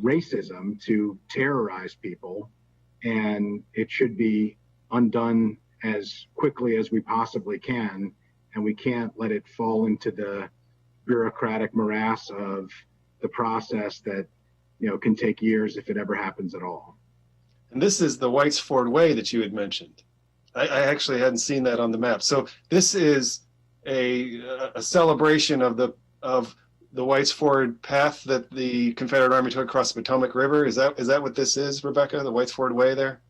racism to terrorize people, and it should be undone as quickly as we possibly can, and we can't let it fall into the bureaucratic morass of the process that can take years if it ever happens at all. And this is the Whites Ford Way that you had mentioned. I actually hadn't seen that on the map. So this is a celebration of the Whites Ford path that the Confederate Army took across the Potomac River. Is that what this is, Rebecca? The Whites Ford Way there?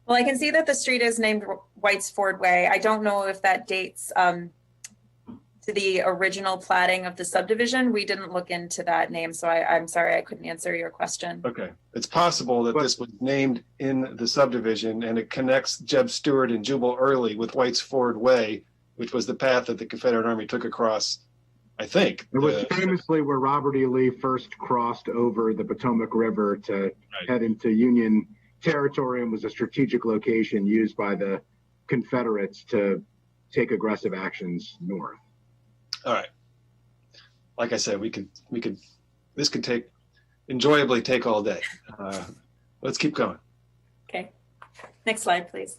Well, I can see that the street is named Whites Ford Way. I don't know if that dates to the original platting of the subdivision. We didn't look into that name, so I'm sorry I couldn't answer your question. Okay. It's possible that this was named in the subdivision, and it connects Jeb Stuart and Jubal Early with Whites Ford Way, which was the path that the Confederate Army took across, I think. It was famously where Robert E. Lee first crossed over the Potomac River to head into Union territory, and was a strategic location used by the Confederates to take aggressive actions north. All right. Like I said, this could enjoyably take all day. Let's keep going. Okay. Next slide, please.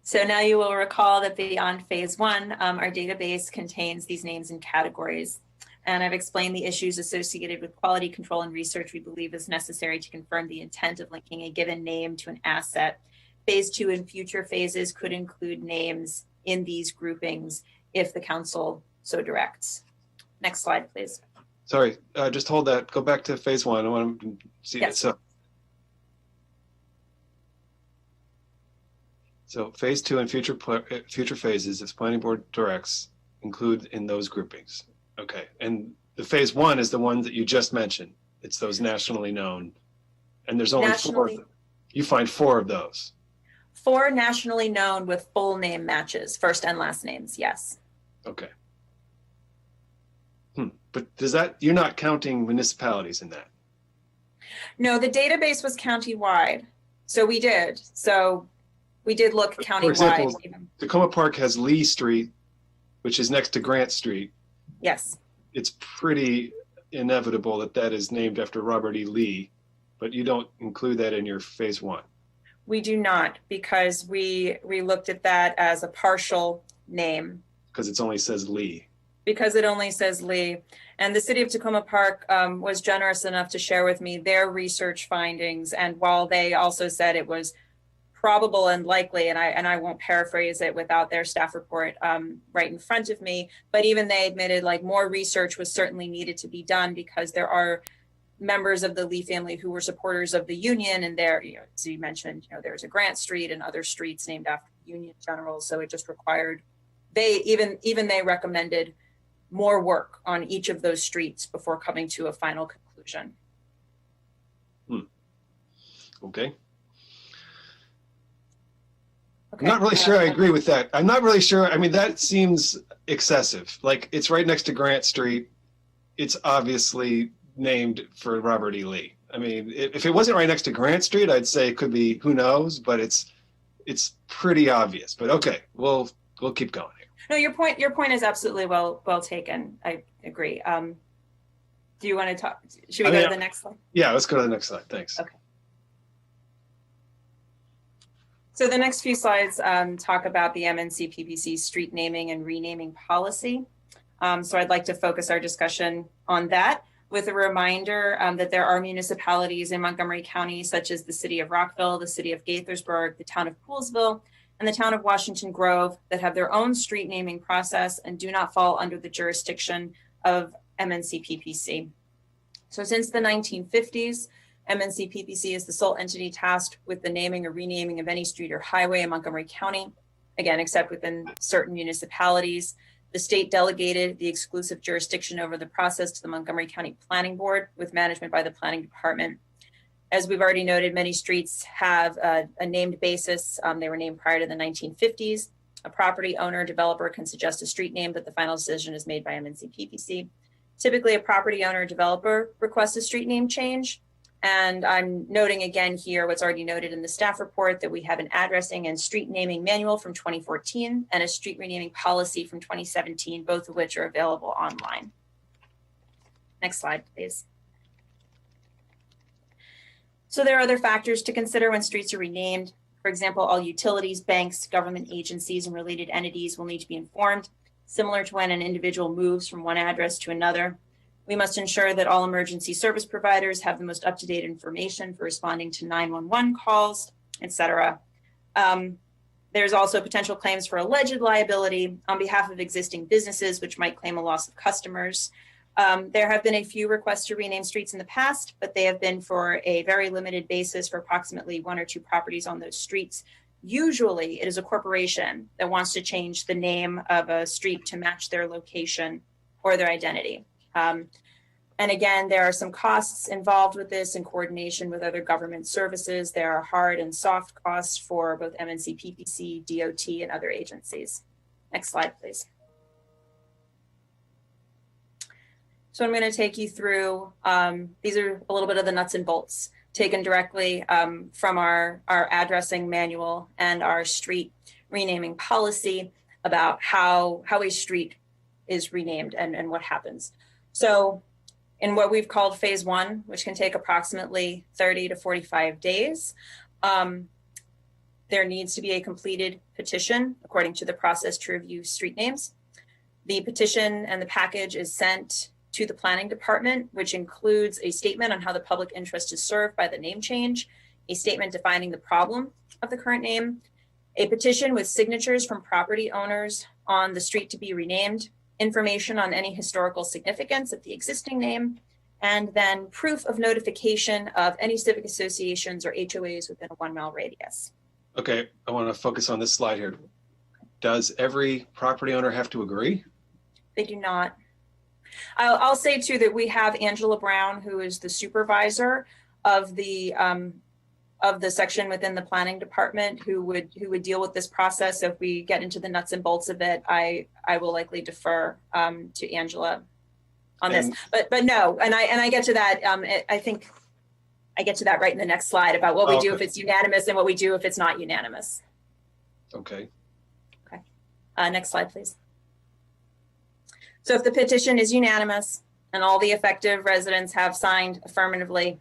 So now you will recall that beyond phase one, our database contains these names and categories. And I've explained the issues associated with quality control and research we believe is necessary to confirm the intent of linking a given name to an asset. Phase two and future phases could include names in these groupings if the council so directs. Next slide, please. Sorry, just hold that. Go back to phase one. I want to see it. So phase two and future phases, as planning board directs, include in those groupings. Okay, and the phase one is the one that you just mentioned. It's those nationally known, and there's only four. You find 4 of those. 4 nationally known with full name matches, first and last names, yes. Okay. But you're not counting municipalities in that? No, the database was county-wide. So we did. So we did look county-wide. For example, Tacoma Park has Lee Street, which is next to Grant Street. Yes. It's pretty inevitable that is named after Robert E. Lee, but you don't include that in your phase one. We do not, because we looked at that as a partial name. Because it only says Lee. Because it only says Lee. And the city of Tacoma Park was generous enough to share with me their research findings. And while they also said it was probable and likely, and I won't paraphrase it without their staff report right in front of me, but even they admitted like more research was certainly needed to be done, because there are members of the Lee family who were supporters of the Union, and there, as you mentioned, there's a Grant Street and other streets named after Union generals. So it just required, they recommended more work on each of those streets before coming to a final conclusion. Okay. I'm not really sure I agree with that. I'm not really sure. I mean, that seems excessive. Like, it's right next to Grant Street. It's obviously named for Robert E. Lee. I mean, if it wasn't right next to Grant Street, I'd say it could be, who knows, but it's pretty obvious. But okay, we'll keep going here. No, your point is absolutely well taken. I agree. Do you want to talk? Should we go to the next slide? Yeah, let's go to the next slide. Thanks. Okay. So the next few slides talk about the MNC PPC street naming and renaming policy. So I'd like to focus our discussion on that. with a reminder that there are municipalities in Montgomery County, such as the city of Rockville, the city of Gaithersburg, the town of Poolesville, and the town of Washington Grove that have their own street naming process and do not fall under the jurisdiction of MNC PPC. So since the 1950s, MNC PPC is the sole entity tasked with the naming or renaming of any street or highway in Montgomery County, again, except within certain municipalities. The state delegated the exclusive jurisdiction over the process to the Montgomery County Planning Board with management by the Planning Department. As we've already noted, many streets have a named basis. They were named prior to the 1950s. A property owner, developer can suggest a street name, but the final decision is made by MNC PPC. Typically, a property owner or developer requests a street name change. And I'm noting again here what's already noted in the staff report that we have an addressing and street naming manual from 2014 and a street renaming policy from 2017, both of which are available online. Next slide, please. So there are other factors to consider when streets are renamed. For example, all utilities, banks, government agencies, and related entities will need to be informed, similar to when an individual moves from one address to another. We must ensure that all emergency service providers have the most up-to-date information for responding to 911 calls, etc. There's also potential claims for alleged liability on behalf of existing businesses, which might claim a loss of customers. There have been a few requests to rename streets in the past, but they have been for a very limited basis for approximately 1 or 2 properties on those streets. Usually it is a corporation that wants to change the name of a street to match their location or their identity. And again, there are some costs involved with this in coordination with other government services. There are hard and soft costs for both MNC, PPC, DOT, and other agencies. Next slide, please. So I'm going to take you through, these are a little bit of the nuts and bolts taken directly from our addressing manual and our street renaming policy about how a street is renamed and what happens. So in what we've called phase 1, which can take approximately 30 to 45 days, there needs to be a completed petition according to the process to review street names. The petition and the package is sent to the planning department, which includes a statement on how the public interest is served by the name change, a statement defining the problem of the current name, a petition with signatures from property owners on the street to be renamed, information on any historical significance of the existing name, and then proof of notification of any civic associations or HOAs within a 1 mile radius. Okay, I want to focus on this slide here. Does every property owner have to agree? They do not. I'll say too that we have Angela Brown, who is the supervisor of the section within the planning department, who would deal with this process. So if we get into the nuts and bolts of it, I will likely defer to Angela on this. But no, and I get to that. I think I get to that right in the next slide about what we do if it's unanimous and what we do if it's not unanimous. Okay. Okay. Next slide, please. So if the petition is unanimous and all the affected residents have signed affirmatively,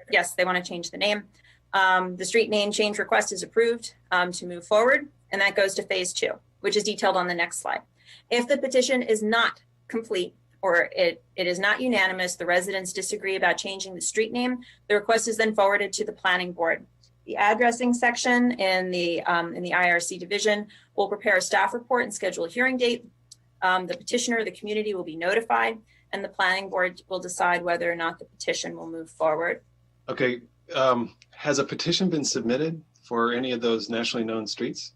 yes, they want to change the name. The street name change request is approved to move forward, and that goes to phase 2, which is detailed on the next slide. If the petition is not complete or it is not unanimous, the residents disagree about changing the street name, the request is then forwarded to the planning board. The addressing section in the IRC division will prepare a staff report and schedule a hearing date. The petitioner, the community will be notified, and the planning board will decide whether or not the petition will move forward. Okay. Has a petition been submitted for any of those nationally known streets?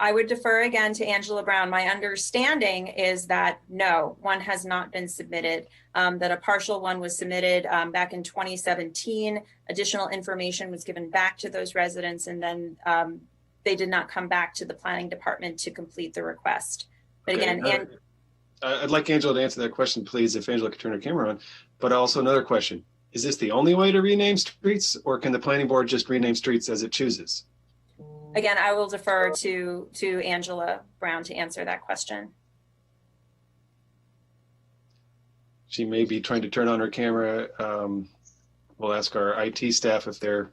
I would defer again to Angela Brown. My understanding is that no, one has not been submitted, that a partial one was submitted back in 2017. Additional information was given back to those residents, and then they did not come back to the planning department to complete the request. But okay, again, I'd like Angela to answer that question, please, if Angela could turn her camera on. But also another question. Is this the only way to rename streets, or can the planning board just rename streets as it chooses? Again, I will defer to Angela Brown to answer that question. She may be trying to turn on her camera. We'll ask our IT staff if they're.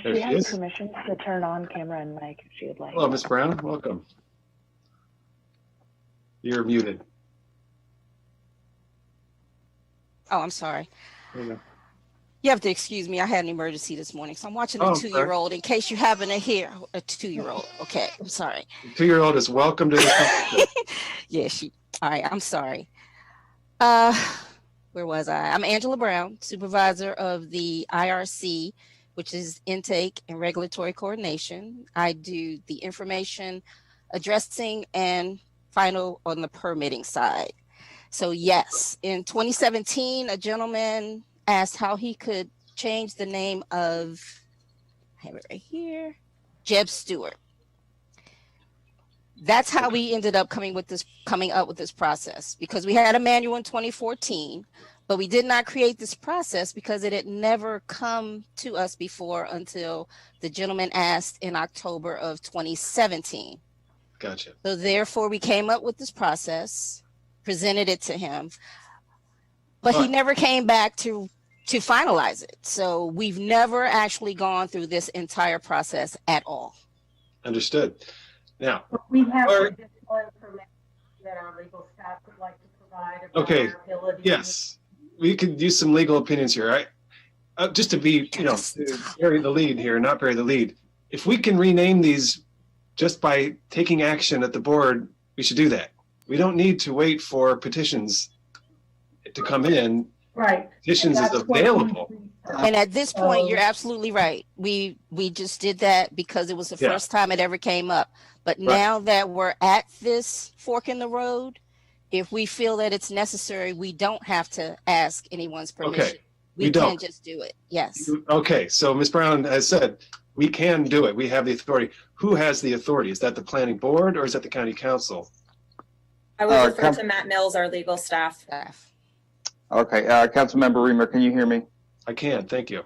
She has permission to turn on camera and mic if she would like. Hello, Ms. Brown. Welcome. You're muted. Oh, I'm sorry. There you go. You have to excuse me. I had an emergency this morning, so I'm watching a Oh, I'm sorry. 2-year-old. In case you happen to hear a 2-year-old. Okay, I'm sorry. The 2-year-old is welcome to the conversation. Yeah, all right, I'm sorry. Where was I? I'm Angela Brown, supervisor of the IRC, which is intake and regulatory coordination. I do the information addressing and final on the permitting side. So yes, in 2017, a gentleman asked how he could change the name of, I have it right here, Jeb Stewart. That's how we ended up coming up with this process, because we had a manual in 2014, but we did not create this process because it had never come to us before until the gentleman asked in October of 2017. Gotcha. So therefore we came up with this process, presented it to him, but he never came back to finalize it. So we've never actually gone through this entire process at all. Understood. Now, we have additional information that our legal staff would like to provide about okay. our ability. Yes, we could use some legal opinions here. Just to be, to bury the lead here, not bury the lead. If we can rename these just by taking action at the board, we should do that. We don't need to wait for petitions to come in. Right. Petitions is available. And at this point, you're absolutely right. We just did that because it was the first time it ever came up. But now that we're at this fork in the road, if we feel that it's necessary, we don't have to ask anyone's permission. Okay. We can just do it. Yes. Okay. So Ms. Brown has said, we can do it. We have the authority. Who has the authority? Is that the planning board or is that the county council? I will refer to Matt Mills, our legal staff. Okay. Councilmember Reamer, can you hear me? I can. Thank you.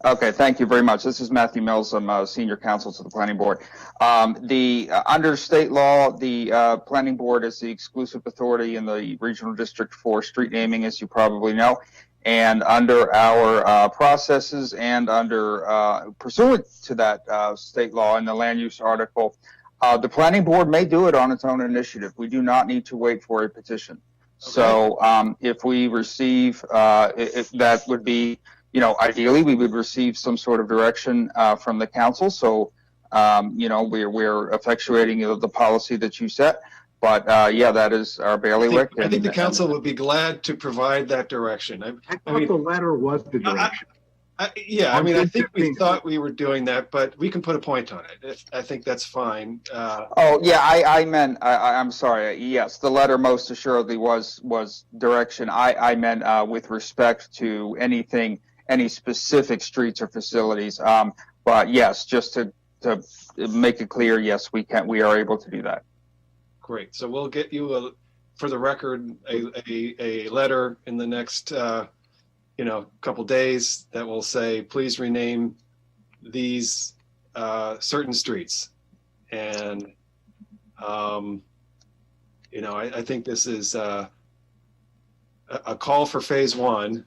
Okay, thank you very much. This is Matthew Mills. I'm senior counsel to the planning board. Under state law, the planning board is the exclusive authority in the regional district for street naming, as you probably know. And under our processes and under pursuant to that state law in the land use article, the planning board may do it on its own initiative. We do not need to wait for a petition. Okay. So if we receive, if that would be, ideally we would receive some sort of direction from the council. So, we're effectuating the policy that you set. But that is our bailiwick. I think the council would be glad to provide that direction. I thought the letter was the direction. I think we thought we were doing that, but we can put a point on it. I think that's fine. I meant, I'm sorry. Yes, the letter most assuredly was direction. I meant with respect to any specific streets or facilities. But yes, just to make it clear, yes, we are able to do that. Great. So we'll get you for the record, a letter in the next, couple days that will say, please rename these certain streets. And, I think this is a call for phase one.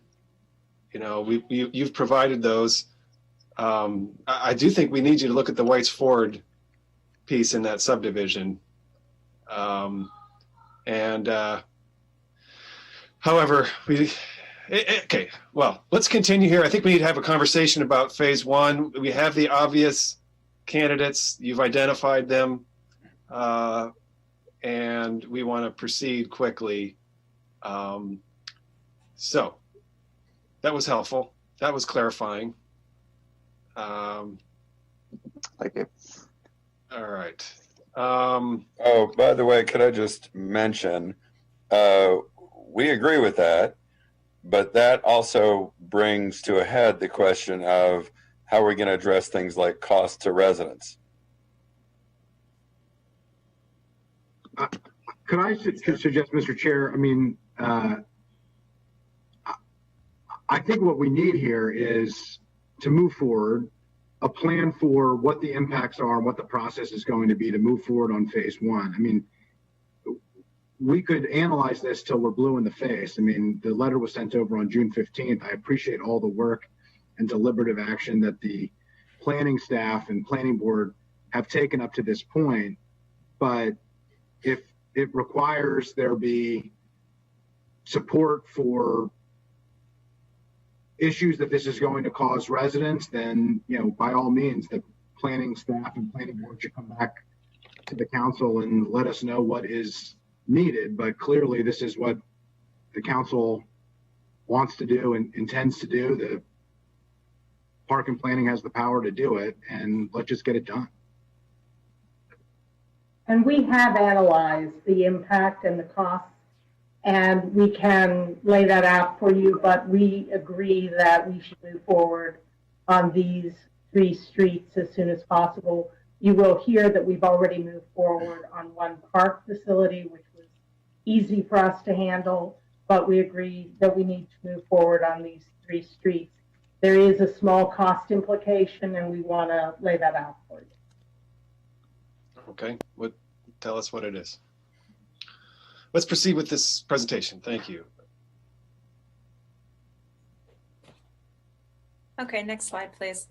You've provided those. I do think we need you to look at the White's Ford piece in that subdivision. However, let's continue here. I think we need to have a conversation about phase one. We have the obvious candidates. You've identified them, and we want to proceed quickly. So that was helpful. That was clarifying. Thank you. All right. By the way, could I just mention, we agree with that, but that also brings to a head the question of how we're going to address things like cost to residents. Could I suggest, Mr. Chair? I think what we need here is to move forward, a plan for what the impacts are and what the process is going to be to move forward on phase one. We could analyze this till we're blue in the face. The letter was sent over on June 15th. I appreciate all the work and deliberative action that the planning staff and planning board have taken up to this point. But if it requires there be support for issues that this is going to cause residents, then, by all means, the planning staff and planning board should come back to the council and let us know what is needed. But clearly this is what the council wants to do and intends to do. The park and planning has the power to do it, and let's just get it done. And we have analyzed the impact and the costs, and we can lay that out for you, but we agree that we should move forward on these 3 streets as soon as possible. You will hear that we've already moved forward on one park facility, which was easy for us to handle, but we agree that we need to move forward on these 3 streets. There is a small cost implication, and we want to lay that out for you. Okay, tell us what it is. Let's proceed with this presentation. Thank you. Okay, next slide, please.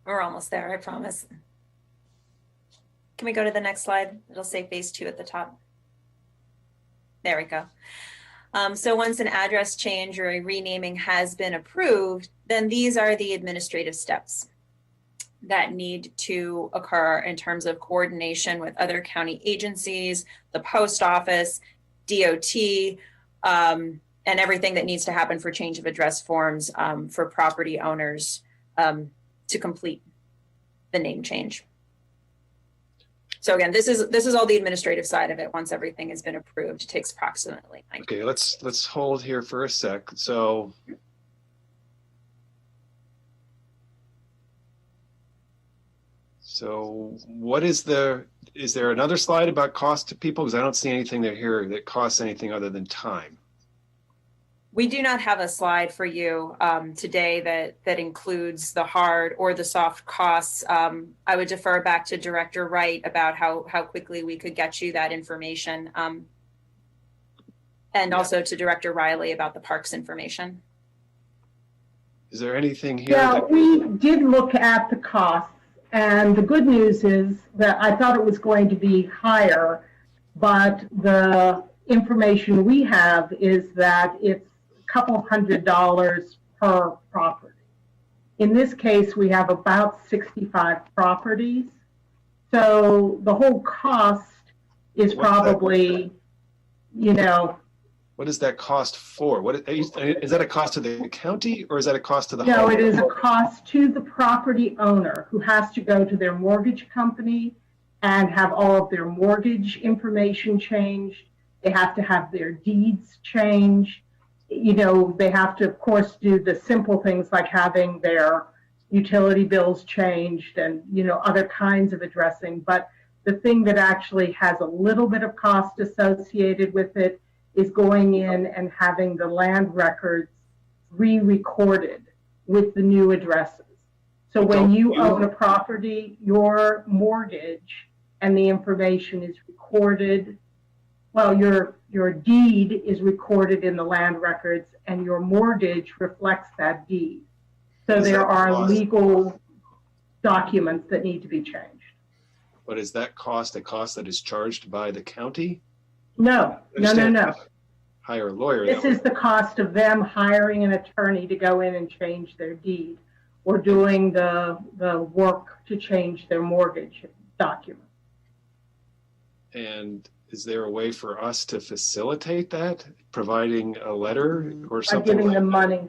We're almost there, I promise. Can we go to the next slide? It'll say phase 2 at the top. There we go. So once an address change or a renaming has been approved, then these are the administrative steps that need to occur in terms of coordination with other county agencies, the post office, DOT, and everything that needs to happen for change of address forms for property owners to complete the name change. So again, this is all the administrative side of it. Once everything has been approved, it takes approximately 9 Okay, let's hold here for a sec. So what is there another slide about cost to people? Because I don't see anything there here that costs anything other than time. We do not have a slide for you today that includes the hard or the soft costs. I would defer back to Director Wright about how quickly we could get you that information. And also to Director Riley about the parks information. Is there anything here? Yeah, we did look at the costs, and the good news is that I thought it was going to be higher, but the information we have is that it's couple $100 per property. In this case, we have about 65 properties. So the whole cost is probably, What is that cost for? Is that a cost to the county, or is that a cost to the No, homeowner? it is a cost to the property owner who has to go to their mortgage company and have all of their mortgage information changed. They have to have their deeds changed. They have to, of course, do the simple things like having their utility bills changed and, other kinds of addressing. But the thing that actually has a little bit of cost associated with it is going in and having the land records re-recorded with the new addresses. So when you own a property, your mortgage and the information is recorded. Well, your deed is recorded in the land records, and your mortgage reflects that deed. So there are legal documents that need to be changed. But is that cost a cost that is charged by the county? No. Hire a lawyer. This is the cost of them hiring an attorney to go in and change their deed, or doing the work to change their mortgage document. And is there a way for us to facilitate that, providing a letter or something? By giving them money.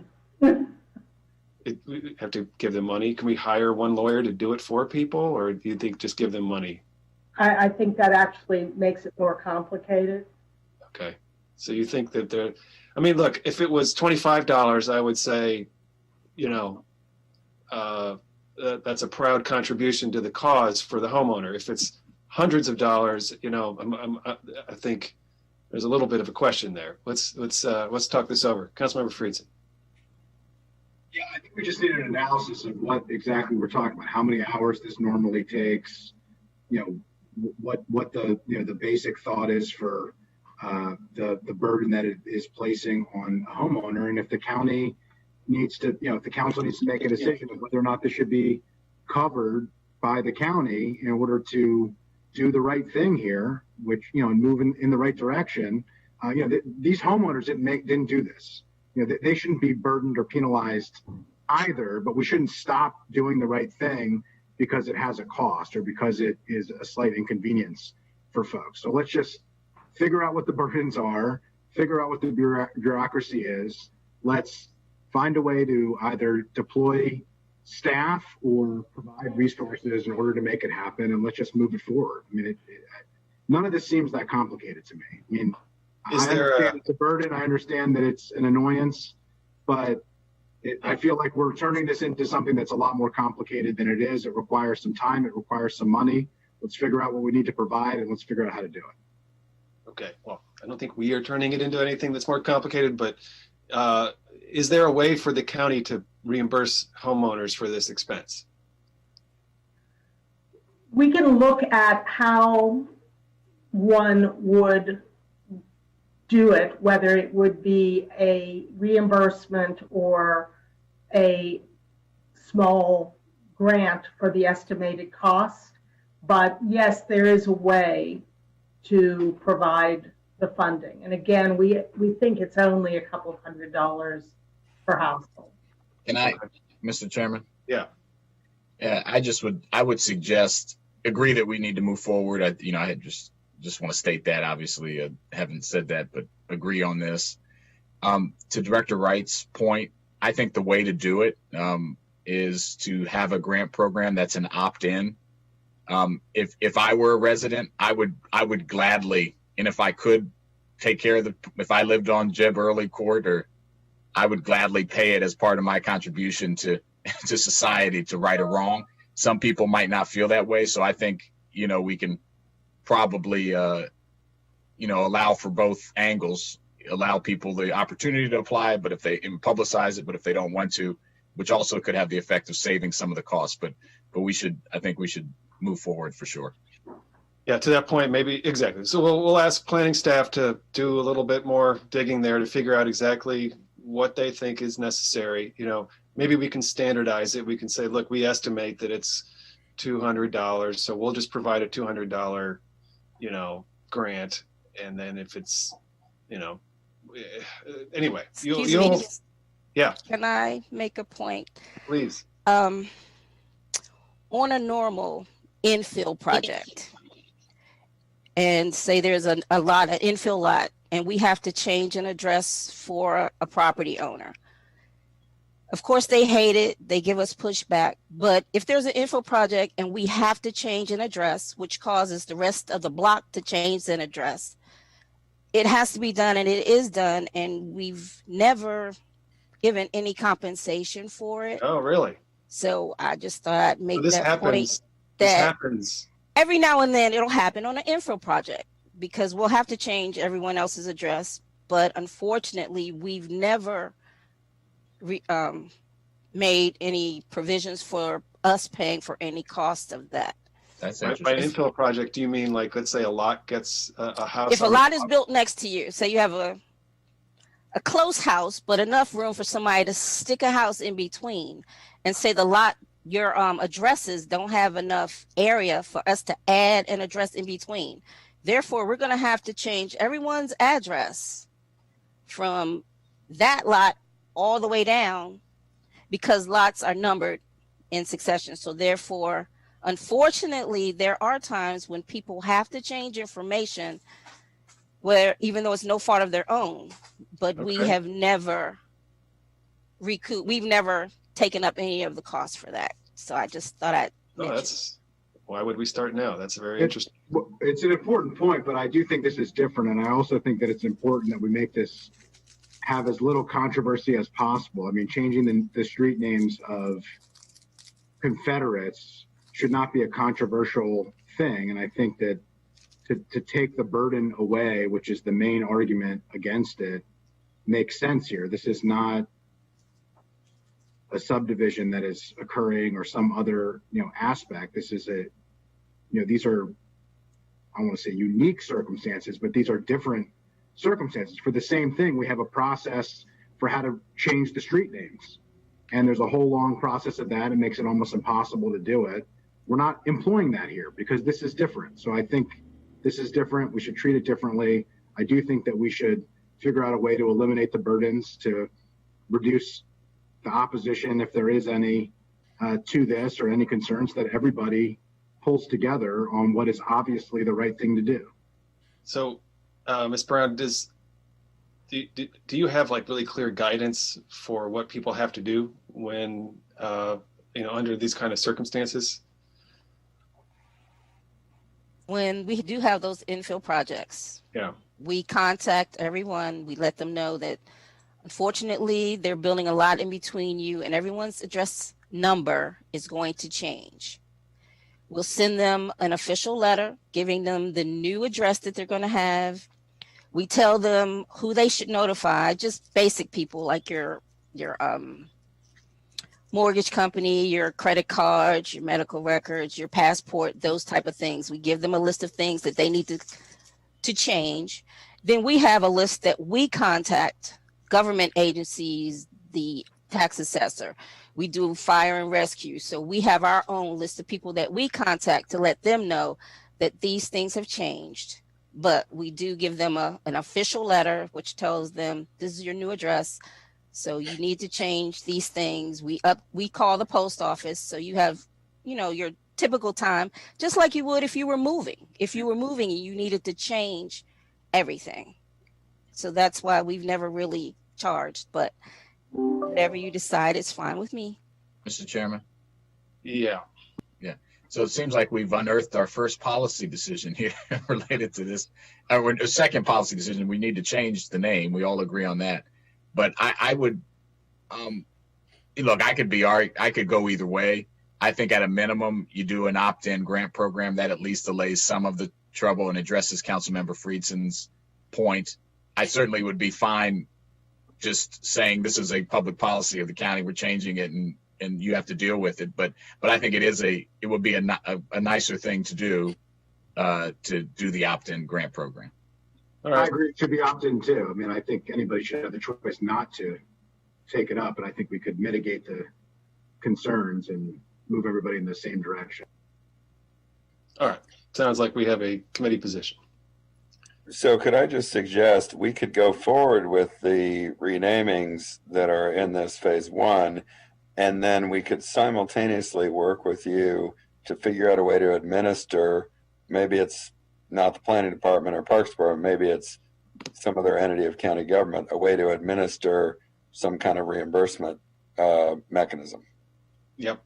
We have to give them money. Can we hire one lawyer to do it for people, or do you think just give them money? I think that actually makes it more complicated. Okay. So you think that look, if it was $25, I would say, that's a proud contribution to the cause for the homeowner. If it's hundreds of dollars, I think there's a little bit of a question there. Let's talk this over. Councilmember Friedson. Yeah, I think we just need an analysis of what exactly we're talking about. How many hours this normally takes. What the basic thought is for the burden that it is placing on a homeowner, and if the county needs to, if the council needs to make a decision of whether or not this should be covered by the county in order to do the right thing here, which, and move in the right direction. These homeowners didn't do this. they shouldn't be burdened or penalized either, but we shouldn't stop doing the right thing because it has a cost or because it is a slight inconvenience for folks. So let's just figure out what the burdens are, figure out what the bureaucracy is. Let's find a way to either deploy staff or provide resources in order to make it happen, and let's just move it forward. I mean, none of this seems that complicated to me. I mean, I understand it's a burden. I understand that it's an annoyance, but I feel like we're turning this into something that's a lot more complicated than it is. It requires some time. It requires some money. Let's figure out what we need to provide, and let's figure out how to do it. Okay. Well, I don't think we are turning it into anything that's more complicated, but is there a way for the county to reimburse homeowners for this expense? We can look at how one would do it, whether it would be a reimbursement or a small grant for the estimated cost. But yes, there is a way to provide the funding. And again, we think it's only a couple $100 per household. Can I, Mr. Chairman? Yeah. I would suggest, agree that we need to move forward. I just want to state that, obviously, I haven't said that, but agree on this. To Director Wright's point, I think the way to do it is to have a grant program that's an opt-in. If I were a resident, I would gladly, and if I could take care of if I lived on Jeb Early Court, or I would gladly pay it as part of my contribution to society to right a wrong. Some people might not feel that way. So I think, we can probably, allow for both angles, allow people the opportunity to apply, but if they publicize it, but if they don't want to, which also could have the effect of saving some of the costs, but I think we should move forward for sure. Yeah, to that point, maybe exactly. So we'll ask planning staff to do a little bit more digging there to figure out exactly what they think is necessary. Maybe we can standardize it. We can say, look, we estimate that it's $200, so we'll just provide a $200, grant, and then if it's, anyway, you'll yeah. Can I make a point? Please. On a normal infill project, and say there's an infill lot, and we have to change an address for a property owner. Of course, they hate it. They give us pushback. But if there's an infill project and we have to change an address, which causes the rest of the block to change an address, it has to be done, and it is done. And we've never given any compensation for it. Oh, really? So I just thought I'd make this that happens. point. This happens. Every now and then it'll happen on an infill project because we'll have to change everyone else's address. But unfortunately, we've never made any provisions for us paying for any cost of that. That's interesting. By an infill project, do you mean like, let's say a lot gets a house? If a lot is built next to you, say you have a close house, but enough room for somebody to stick a house in between, and say the lot, your addresses don't have enough area for us to add an address in between. Therefore, we're going to have to change everyone's address from that lot all the way down because lots are numbered in succession. So therefore, unfortunately, there are times when people have to change information where even though it's no fault of their own, but we have never we've never taken up any of the costs for that. So I just thought I'd why would we start now? That's a very interesting. It's an important point, but I do think this is different. And I also think that it's important that we make this have as little controversy as possible. I mean, changing the street names of Confederates should not be a controversial thing. And I think that to take the burden away, which is the main argument against it, makes sense here. This is not a subdivision that is occurring or some other, aspect. This is these are, I want to say unique circumstances, but these are different circumstances. For the same thing, we have a process for how to change the street names. And there's a whole long process of that. It makes it almost impossible to do it. We're not employing that here because this is different. So I think this is different. We should treat it differently. I do think that we should figure out a way to eliminate the burdens, to reduce the opposition, if there is any, to this, or any concerns, that everybody pulls together on what is obviously the right thing to do. So, Ms. Brown, do you have like really clear guidance for what people have to do when, under these kind of circumstances? When we do have those infill projects, Yeah. we contact everyone. We let them know that unfortunately they're building a lot in between you, and everyone's address number is going to change. We'll send them an official letter giving them the new address that they're going to have. We tell them who they should notify, just basic people like your mortgage company, your credit cards, your medical records, your passport, those type of things. We give them a list of things that they need to change. Then we have a list that we contact government agencies, the tax assessor. We do fire and rescue. So we have our own list of people that we contact to let them know that these things have changed. But we do give them an official letter which tells them this is your new address. So you need to change these things. We call the post office. So you have, your typical time, just like you would if you were moving. If you were moving and you needed to change everything. So that's why we've never really charged, but whatever you decide, it's fine with me. Mr. Chairman? Yeah. Yeah. So it seems like we've unearthed our first policy decision here related to this. Our second policy decision, we need to change the name. We all agree on that. But I would, look, I could go either way. I think at a minimum, you do an opt-in grant program that at least allays some of the trouble and addresses Councilmember Friedson's point. I certainly would be fine just saying this is a public policy of the county, we're changing it, and you have to deal with it. But I think it would be a nicer thing to do the opt-in grant program. All right. I agree, it should be opt-in too. I mean, I think anybody should have the choice not to take it up, but I think we could mitigate the concerns and move everybody in the same direction. All right. Sounds like we have a committee position. So could I just suggest we could go forward with the renamings that are in this phase 1, and then we could simultaneously work with you to figure out a way to administer. Maybe it's not the planning department or parks department, maybe it's some other entity of county government, a way to administer some kind of reimbursement mechanism. Yep.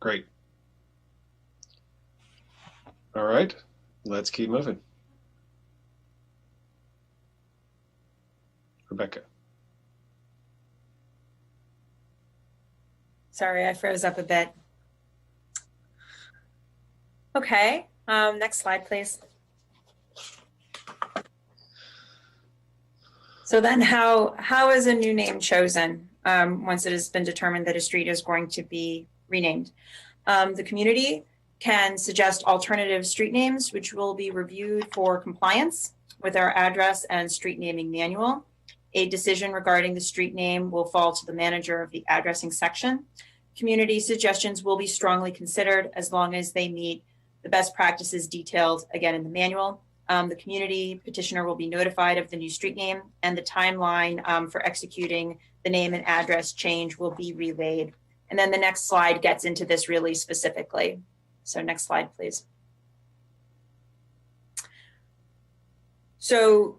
Great. All right, let's keep moving. Rebecca. Sorry, I froze up a bit. Okay, next slide, please. So then how is a new name chosen once it has been determined that a street is going to be renamed? The community can suggest alternative street names, which will be reviewed for compliance with our address and street naming manual. A decision regarding the street name will fall to the manager of the addressing section. Community suggestions will be strongly considered as long as they meet the best practices detailed again in the manual. The community petitioner will be notified of the new street name, and the timeline for executing the name and address change will be relayed. And then the next slide gets into this really specifically. So next slide, please. So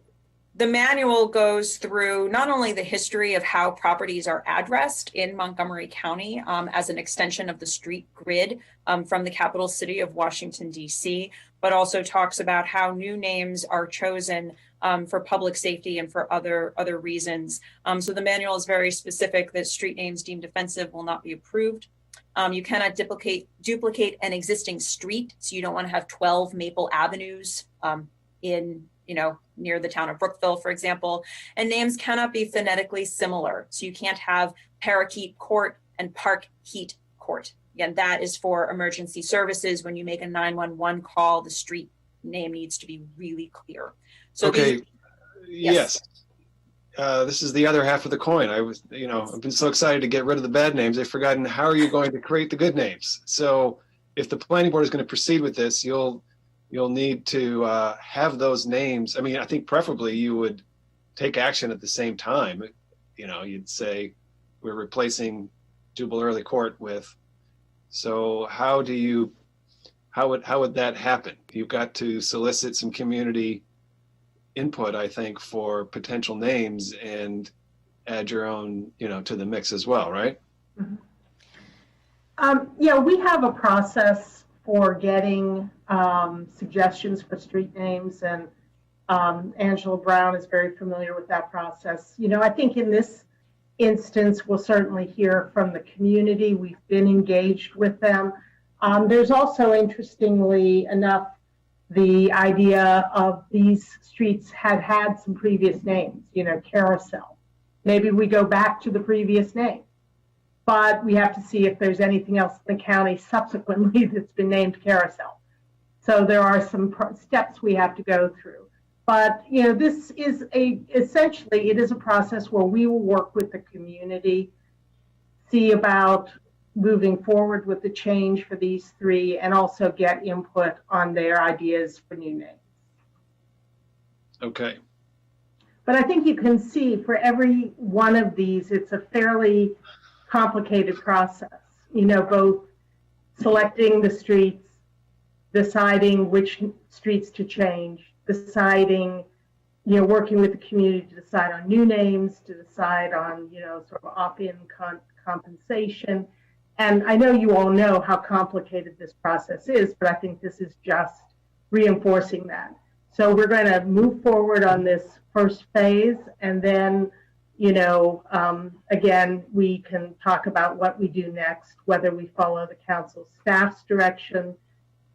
the manual goes through not only the history of how properties are addressed in Montgomery County as an extension of the street grid from the capital city of Washington, D.C., but also talks about how new names are chosen for public safety and for other reasons. So the manual is very specific that street names deemed offensive will not be approved. You cannot duplicate an existing street. So you don't want to have 12 Maple Avenues near the town of Brookville, for example. And names cannot be phonetically similar. So you can't have Parakeet Court and Parkheat Court. Again, that is for emergency services. When you make a 911 call, the street name needs to be really clear. So okay. Yes. This is the other half of the coin. I've been so excited to get rid of the bad names. I've forgotten how are you going to create the good names. So if the planning board is going to proceed with this, you'll need to have those names. I mean, I think preferably you would take action at the same time. You know, you'd say we're replacing Jubal Early Court with. So how would that happen? You've got to solicit some community input, I think, for potential names and add your own, you know, to the mix as well, right? Mm-hmm. Yeah, we have a process for getting suggestions for street names, and Angela Brown is very familiar with that process. You know, I think in this instance, we'll certainly hear from the community. We've been engaged with them. There's also, interestingly enough, the idea of these streets had some previous names, you know, Carousel. Maybe we go back to the previous name, but we have to see if there's anything else in the county subsequently that's been named Carousel. So there are some steps we have to go through. But, you know, this is essentially, it is a process where we will work with the community, see about moving forward with the change for these three, and also get input on their ideas for new names. Okay. But I think you can see for every one of these, it's a fairly complicated process, you know, both selecting the streets, deciding which streets to change, deciding, you know, working with the community to decide on new names, to decide on, you know, sort of opt-in compensation. And I know you all know how complicated this process is, but I think this is just reinforcing that. So we're going to move forward on this first phase, and then, you know, again, we can talk about what we do next, whether we follow the council staff's direction,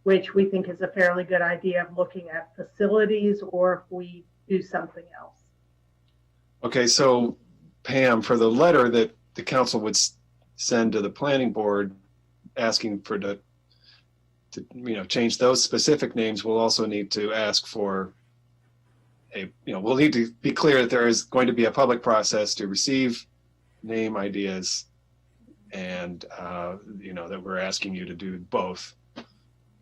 which we think is a fairly good idea of looking at facilities, or if we do something else. Okay, so Pam, for the letter that the council would send to the planning board asking for to you know, change those specific names, we'll also need to ask for a, you know, we'll need to be clear that there is going to be a public process to receive name ideas, and you know, that we're asking you to do both.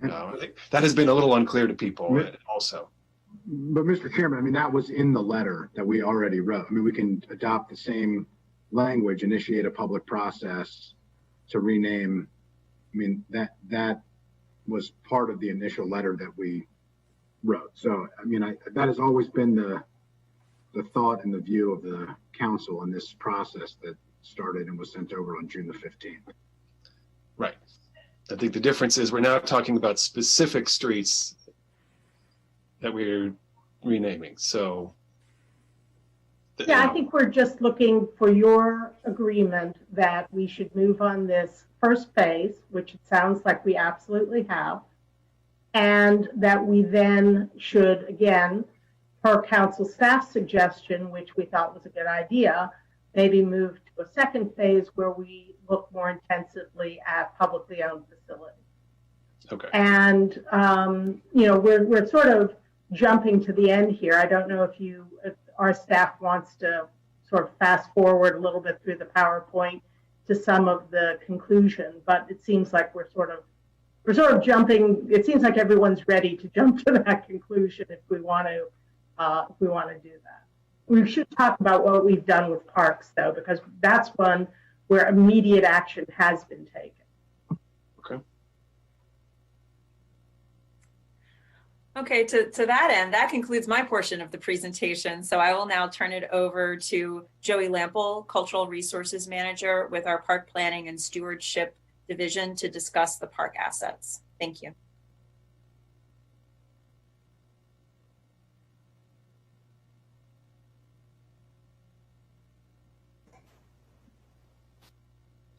I think that has been a little unclear to people also. But Mr. Chairman, I mean, that was in the letter that we already wrote. I mean, we can adopt the same language, initiate a public process to rename. I mean, that was part of the initial letter that we wrote. So, I mean, that has always been the thought and the view of the council in this process that started and was sent over on June the 15th. Right. I think the difference is we're now talking about specific streets that we're renaming. So, yeah, I think we're just looking for your agreement that we should move on this first phase, which it sounds like we absolutely have, and that we then should, again, per council staff suggestion, which we thought was a good idea, maybe move to a second phase where we look more intensively at publicly owned facilities. Okay. And, you know, we're sort of jumping to the end here. I don't know if our staff wants to sort of fast forward a little bit through the PowerPoint to some of the conclusion, but it seems like we're sort of jumping. It seems like everyone's ready to jump to that conclusion if we want to do that. We should talk about what we've done with parks, though, because that's one where immediate action has been taken. Okay. Okay, to that end, that concludes my portion of the presentation. So I will now turn it over to Joey Lample, Cultural Resources Manager with our Park Planning and Stewardship Division, to discuss the park assets. Thank you.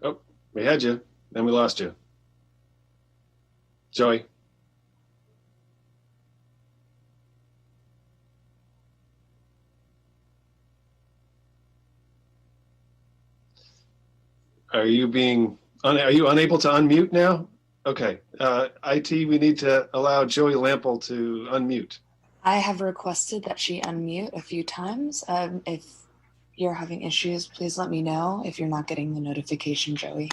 Oh, we had you, then we lost you. Joey. Are you unable to unmute now? Okay, IT, we need to allow Joey Lample to unmute. I have requested that she unmute a few times. If you're having issues, please let me know if you're not getting the notification, Joey.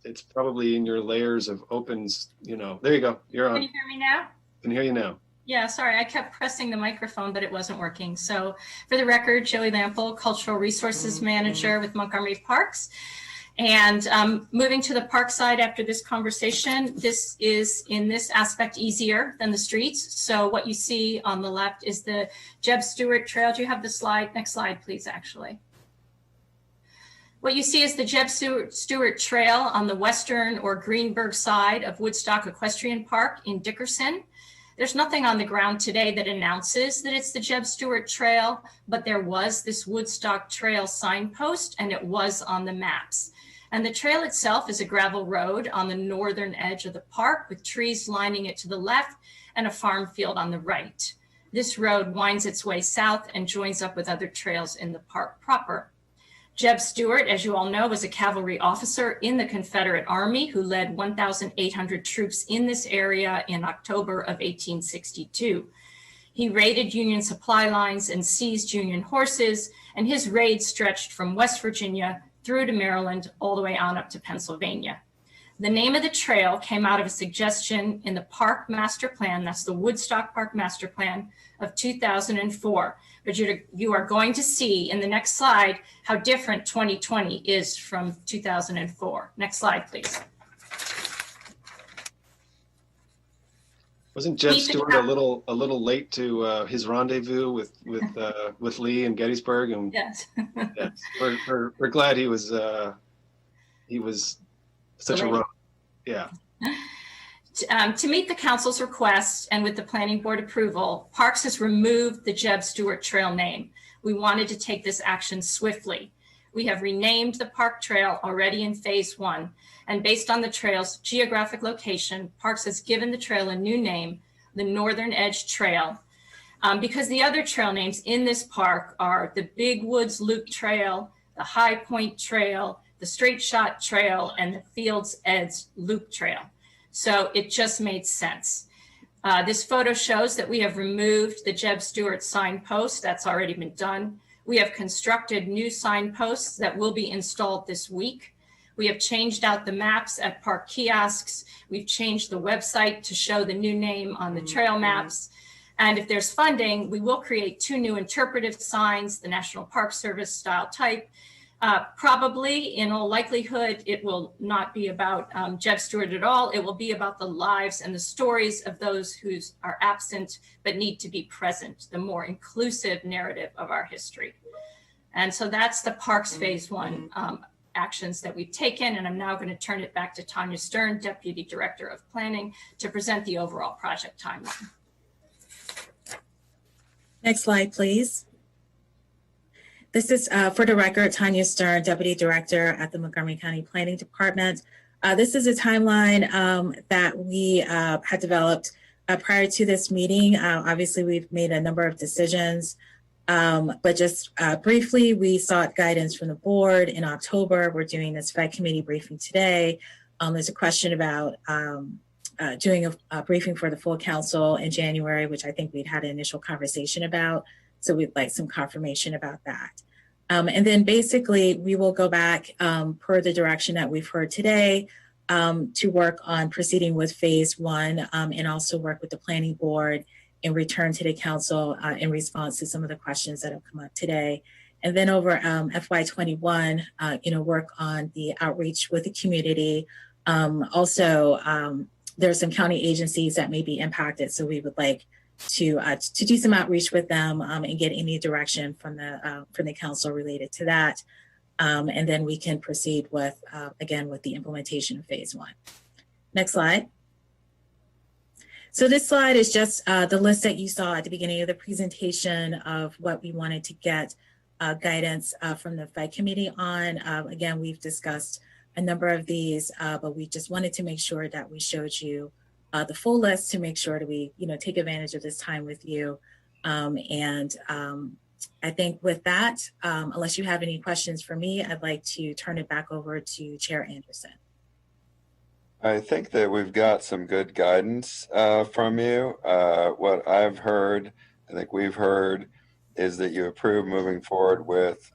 It's probably in your layers of opens, you know. There you go, you're on. Can you hear me now? I can hear you now. Yeah, sorry, I kept pressing the microphone, but it wasn't working. So for the record, Joey Lample, Cultural Resources Manager with Montgomery Parks. And moving to the park side after this conversation, this is in this aspect easier than the streets. So what you see on the left is the Jeb Stuart Trail. Do you have the slide? Next slide, please, actually. What you see is the Jeb Stuart Trail on the western or Greenberg side of Woodstock Equestrian Park in Dickerson. There's nothing on the ground today that announces that it's the Jeb Stuart Trail, but there was this Woodstock Trail signpost and it was on the maps. And the trail itself is a gravel road on the northern edge of the park with trees lining it to the left and a farm field on the right. This road winds its way south and joins up with other trails in the park proper. Jeb Stuart, as you all know, was a cavalry officer in the Confederate Army who led 1,800 troops in this area in October of 1862. He raided Union supply lines and seized Union horses, and his raids stretched from West Virginia through to Maryland, all the way on up to Pennsylvania. The name of the trail came out of a suggestion in the Park Master Plan, that's the Woodstock Park Master Plan of 2004. But you are going to see in the next slide how different 2020 is from 2004. Next slide, please. Wasn't Jeb Stuart a little late to his rendezvous with Lee in Gettysburg? And yes, yes, we're glad he was such a rogue. Yeah. To meet the council's request and with the planning board approval, Parks has removed the Jeb Stuart Trail name. We wanted to take this action swiftly. We have renamed the park trail already in phase 1, and based on the trail's geographic location, Parks has given the trail a new name, the Northern Edge Trail, because the other trail names in this park are the Big Woods Loop Trail, the High Point Trail, the Straight Shot Trail, and the Fields Edge Loop Trail. So it just made sense. This photo shows that we have removed the Jeb Stuart signpost. That's already been done. We have constructed new signposts that will be installed this week. We have changed out the maps at park kiosks. We've changed the website to show the new name on the trail maps. And if there's funding, we will create 2 new interpretive signs, the National Park Service style type. Probably, in all likelihood, it will not be about Jeb Stuart at all. It will be about the lives and the stories of those who are absent but need to be present, the more inclusive narrative of our history. And so that's the Parks Phase 1 actions that we've taken. And I'm now going to turn it back to Tanya Stern, Deputy Director of Planning, to present the overall project timeline. Next slide, please. This is, for the record, Tanya Stern, Deputy Director at the Montgomery County Planning Department. This is a timeline that we had developed prior to this meeting. Obviously, we've made a number of decisions, but just briefly, we sought guidance from the board in October. We're doing this PHED committee briefing today. There's a question about doing a briefing for the full council in January, which I think we'd had an initial conversation about. So we'd like some confirmation about that. And then basically we will go back per the direction that we've heard today to work on proceeding with phase 1 and also work with the planning board and return to the council in response to some of the questions that have come up today. And then over FY21, work on the outreach with the community. Also, there are some county agencies that may be impacted. So we would like to do some outreach with them and get any direction from the council related to that. And then we can proceed with, again, with the implementation of phase 1. Next slide. So this slide is just the list that you saw at the beginning of the presentation of what we wanted to get guidance from the PHED committee on. Again, we've discussed a number of these, but we just wanted to make sure that we showed you the full list to make sure that we, take advantage of this time with you. I think with that, unless you have any questions for me, I'd like to turn it back over to Chair Anderson. I think that we've got some good guidance from you. What I've heard, I think we've heard, is that you approve moving forward with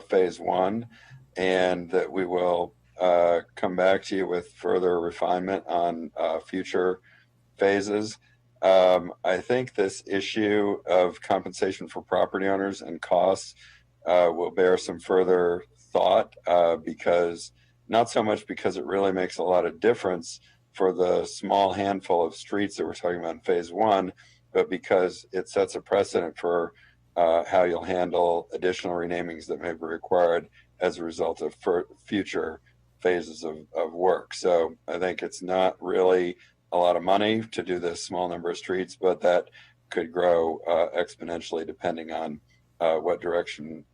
phase 1, and that we will come back to you with further refinement on future phases. I think this issue of compensation for property owners and costs will bear some further thought because not so much because it really makes a lot of difference for the small handful of streets that we're talking about in phase one, but because it sets a precedent for how you'll handle additional renamings that may be required as a result of future phases of work. So I think it's not really a lot of money to do this small number of streets, but that could grow exponentially depending on what direction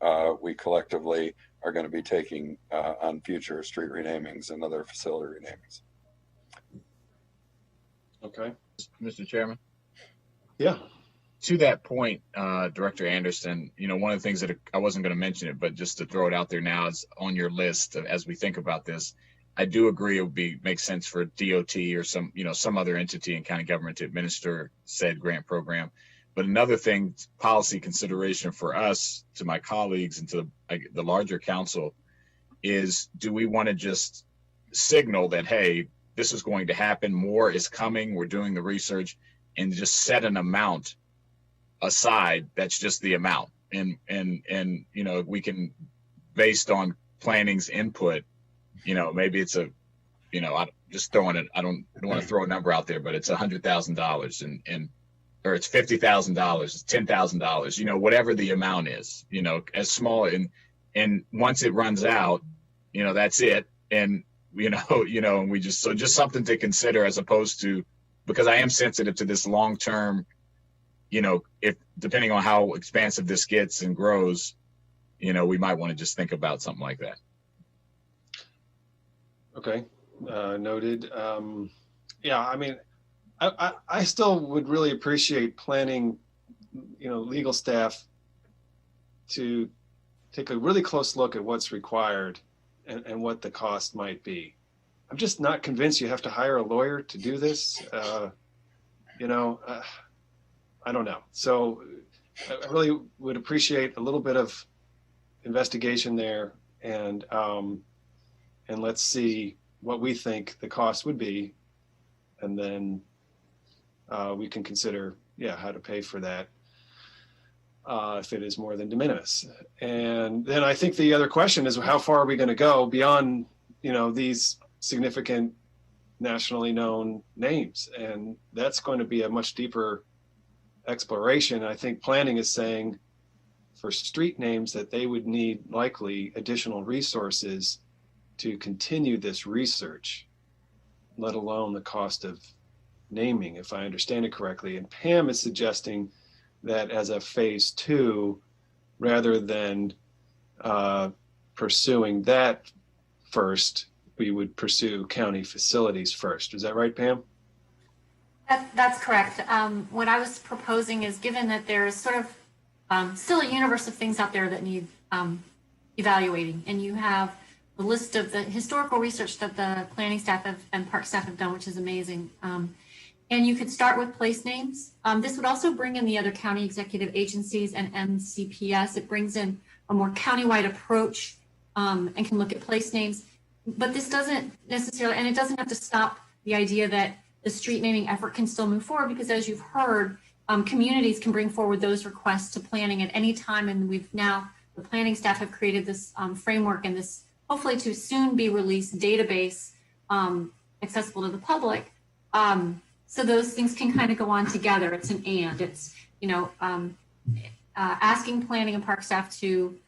we collectively are going to be taking on future street renamings and other facility renamings. Okay. Mr. Chairman? Yeah. To that point, Director Anderson, one of the things that I wasn't going to mention it, but just to throw it out there now is on your list as we think about this. I do agree it would make sense for DOT or some other entity in county government to administer said grant program. But another thing, policy consideration for us, to my colleagues and to the larger council, is do we want to just signal that, hey, this is going to happen, more is coming, we're doing the research, and just set an amount aside that's just the amount, and we can, based on planning's input, maybe it's I'm just throwing it, I don't want to throw a number out there, but it's $100,000 or it's $50,000, it's $10,000, whatever the amount is, as small, and once it runs out, that's it, and and we just something to consider, as opposed to, because I am sensitive to this long term, if depending on how expansive this gets and grows, we might want to just think about something like that. Okay, noted. Yeah, I mean, I still would really appreciate planning, legal staff to take a really close look at what's required and what the cost might be. I'm just not convinced you have to hire a lawyer to do this. I don't know. So I really would appreciate a little bit of investigation there, and let's see what we think the cost would be, and then we can consider, how to pay for that if it is more than de minimis. And then I think the other question is, how far are we going to go beyond, these significant nationally known names? And that's going to be a much deeper exploration. I think planning is saying for street names that they would need likely additional resources to continue this research, let alone the cost of naming, if I understand it correctly. And Pam is suggesting that as a phase 2, rather than pursuing that first, we would pursue county facilities first. Is that right, Pam? That's correct. What I was proposing is, given that there's sort of still a universe of things out there that need evaluating, and you have the list of the historical research that the planning staff and park staff have done, which is amazing. And you could start with place names. This would also bring in the other county executive agencies and MCPS. It brings in a more countywide approach and can look at place names. But this doesn't necessarily, and it doesn't have to stop the idea that the street naming effort can still move forward, because as you've heard, communities can bring forward those requests to planning at any time. And the planning staff have created this framework and this hopefully to soon be released database accessible to the public. So those things can kind of go on together. It's an and. It's, asking planning and park staff to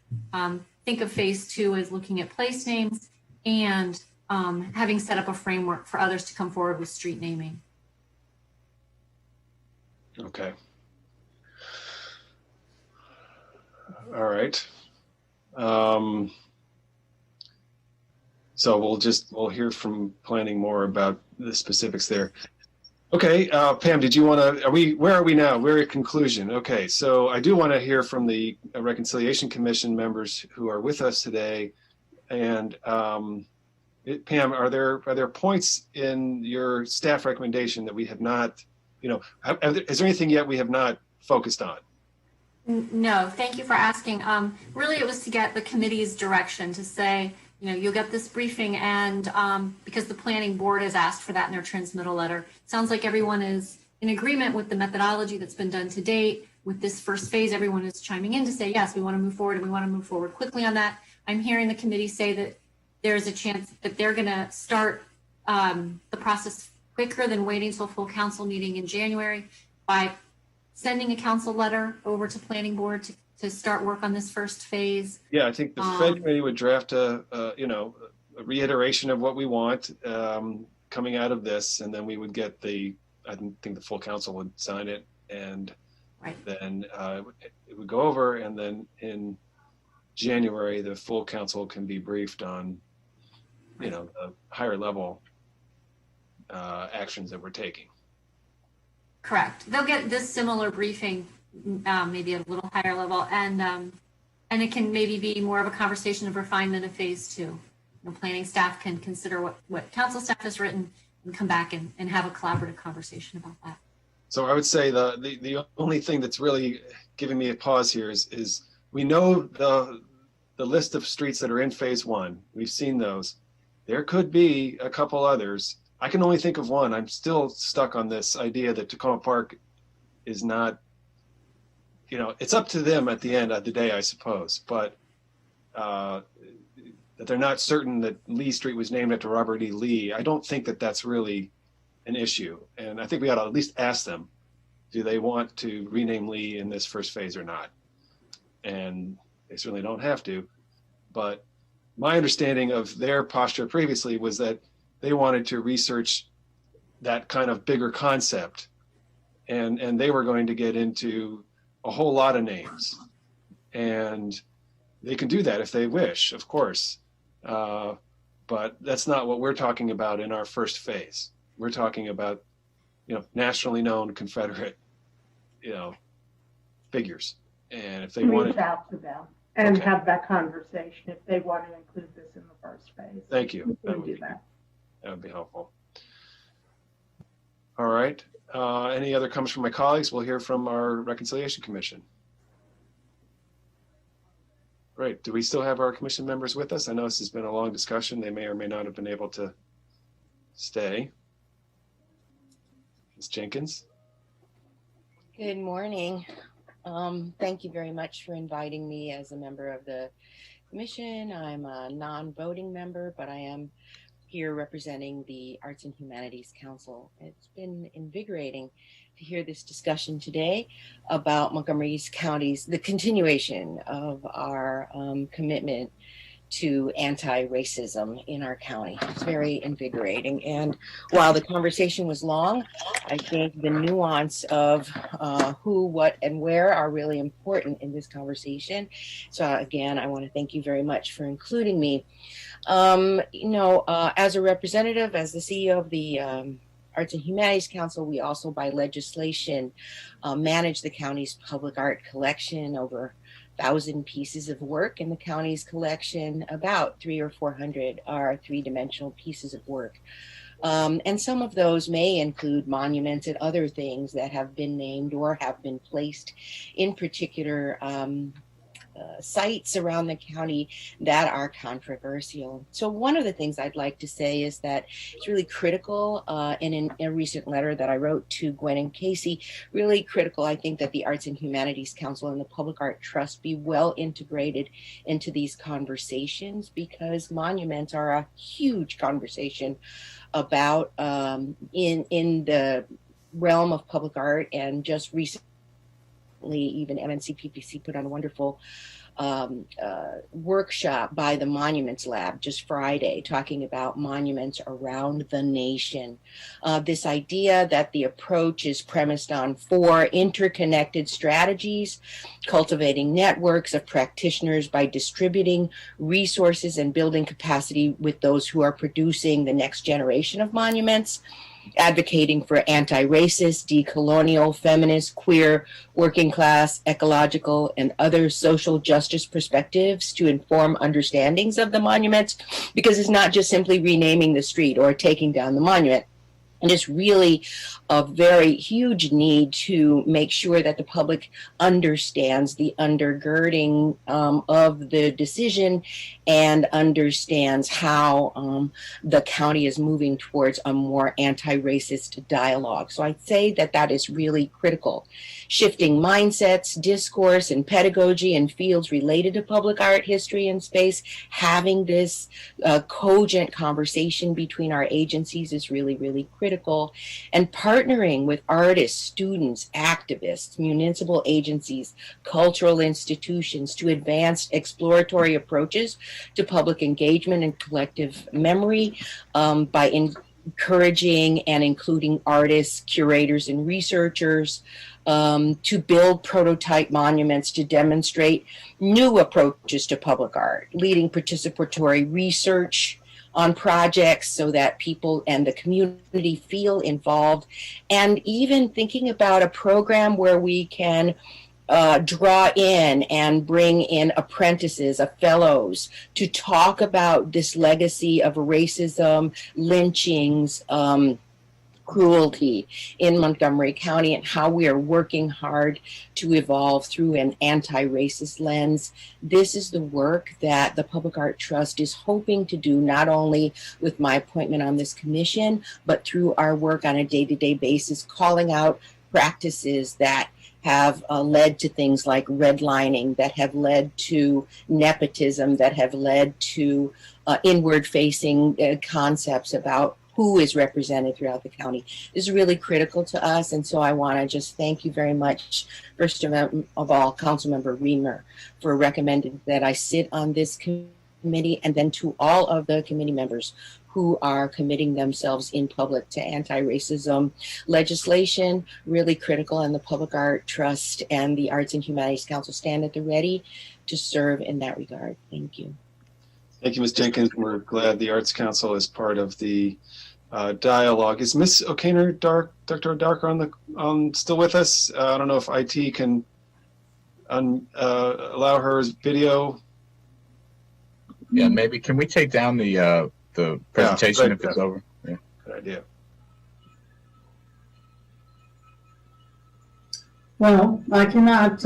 think of phase 2 as looking at place names and having set up a framework for others to come forward with street naming. Okay. All right. So we'll hear from planning more about the specifics there. Okay, Pam, did you want to, where are we now? We're at conclusion. Okay, so I do want to hear from the Reconciliation Commission members who are with us today. And Pam, are there points in your staff recommendation that we have not, is there anything yet we have not focused on? No, thank you for asking. Really, it was to get the committee's direction to say, you'll get this briefing, and because the planning board has asked for that in their transmittal letter. Sounds like everyone is in agreement with the methodology that's been done to date. With this first phase, everyone is chiming in to say, yes, we want to move forward and we want to move forward quickly on that. I'm hearing the committee say that there's a chance that they're going to start the process quicker than waiting till full council meeting in January by sending a council letter over to planning board to start work on this first phase. Yeah, I think the PHED committee would draft a reiteration of what we want coming out of this, and then we would get I think the full council would sign it, and then it would go over, and then in January, the full council can be briefed on, the higher level actions that we're taking. Correct. They'll get this similar briefing, maybe at a little higher level, and it can maybe be more of a conversation of refinement of phase 2. Planning staff can consider what council staff has written and come back and have a collaborative conversation about that. So I would say the only thing that's really giving me a pause here is we know the list of streets that are in phase 1. We've seen those. There could be a couple others. I can only think of one. I'm still stuck on this idea that Tacoma Park is not, it's up to them at the end of the day, I suppose, but that they're not certain that Lee Street was named after Robert E. Lee. I don't think that that's really an issue. And I think we ought to at least ask them, do they want to rename Lee in this first phase or not? And they certainly don't have to. But my understanding of their posture previously was that they wanted to research that kind of bigger concept. And they were going to get into a whole lot of names. And they can do that if they wish, of course. But that's not what we're talking about in our first phase. We're talking about, nationally known Confederate, figures. And if they want reach out to them and have that conversation if they want to include this in the first phase. Thank you. We can do that. That would be helpful. All right. Any other comments from my colleagues? We'll hear from our Reconciliation Commission. Great. Do we still have our commission members with us? I know this has been a long discussion. They may or may not have been able to stay. Ms. Jenkins. Good morning. Thank you very much for inviting me as a member of the commission. I'm a non-voting member, but I am here representing the Arts and Humanities Council. It's been invigorating to hear this discussion today about Montgomery County's, the continuation of our commitment to anti-racism in our county. It's very invigorating. And while the conversation was long, I think the nuance of who, what, and where are really important in this conversation. So again, I want to thank you very much for including me. As a representative, as the CEO of the Arts and Humanities Council, we also by legislation manage the county's public art collection, over 1,000 pieces of work in the county's collection. About 300 or 400 are three-dimensional pieces of work. And some of those may include monuments and other things that have been named or have been placed in particular sites around the county that are controversial. So one of the things I'd like to say is that it's really critical, and in a recent letter that I wrote to Gwen and Casey, really critical, I think, that the Arts and Humanities Council and the Public Art Trust be well integrated into these conversations, because monuments are a huge conversation about in the realm of public art. And just recently, even MNCPPC put on a wonderful workshop by the Monuments Lab just Friday, talking about monuments around the nation. This idea that the approach is premised on 4 interconnected strategies, cultivating networks of practitioners by distributing resources and building capacity with those who are producing the next generation of monuments, advocating for anti-racist, decolonial, feminist, queer, working class, ecological, and other social justice perspectives to inform understandings of the monuments, because it's not just simply renaming the street or taking down the monument. And it's really a very huge need to make sure that the public understands the undergirding of the decision and understands how the county is moving towards a more anti-racist dialogue. So I'd say that that is really critical. Shifting mindsets, discourse, and pedagogy in fields related to public art, history, and space, having this cogent conversation between our agencies is really, really critical. And partnering with artists, students, activists, municipal agencies, cultural institutions to advance exploratory approaches to public engagement and collective memory by encouraging and including artists, curators, and researchers to build prototype monuments to demonstrate new approaches to public art, leading participatory research on projects so that people and the community feel involved, and even thinking about a program where we can draw in and bring in apprentices, fellows, to talk about this legacy of racism, lynchings, cruelty in Montgomery County, and how we are working hard to evolve through an anti-racist lens. This is the work that the Public Art Trust is hoping to do, not only with my appointment on this commission, but through our work on a day-to-day basis, calling out practices that have led to things like redlining, that have led to nepotism, that have led to inward-facing concepts about who is represented throughout the county. This is really critical to us, and so I want to just thank you very much, first of all, Councilmember Reamer, for recommending that I sit on this committee, and then to all of the committee members who are committing themselves in public to anti-racism legislation, really critical, and the Public Art Trust and the Arts and Humanities Council stand at the ready to serve in that regard. Thank you. Thank you, Ms. Jenkins. We're glad the Arts Council is part of the dialogue. Is Ms. O'Connor, Dr. Dark, still with us? I don't know if IT can allow her video. Yeah, maybe. Can we take down the presentation if it's over? Yeah. Good idea. Well, I cannot.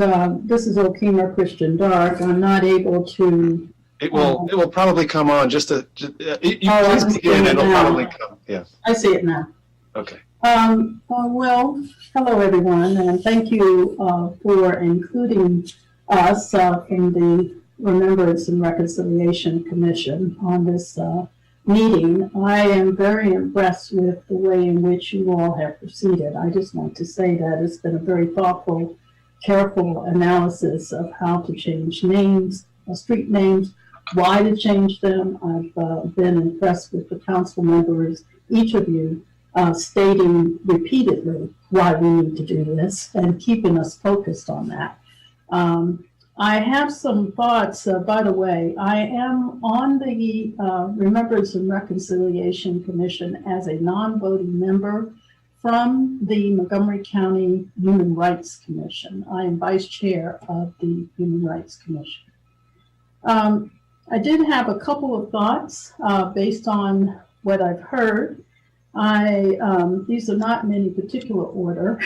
This is O'Connor Christian Dark. I'm not able to. It will probably come on. Please begin. It'll probably come. Yeah. I see it now. Okay. Well, hello everyone, and thank you for including us from the Remembrance and Reconciliation Commission on this meeting. I am very impressed with the way in which you all have proceeded. I just want to say that it's been a very thoughtful, careful analysis of how to change names, street names, why to change them. I've been impressed with the council members, each of you, stating repeatedly why we need to do this and keeping us focused on that. I have some thoughts, by the way. I am on the Remembrance and Reconciliation Commission as a non-voting member from the Montgomery County Human Rights Commission. I am vice chair of the Human Rights Commission. I did have a couple of thoughts based on what I've heard. These are not in any particular order,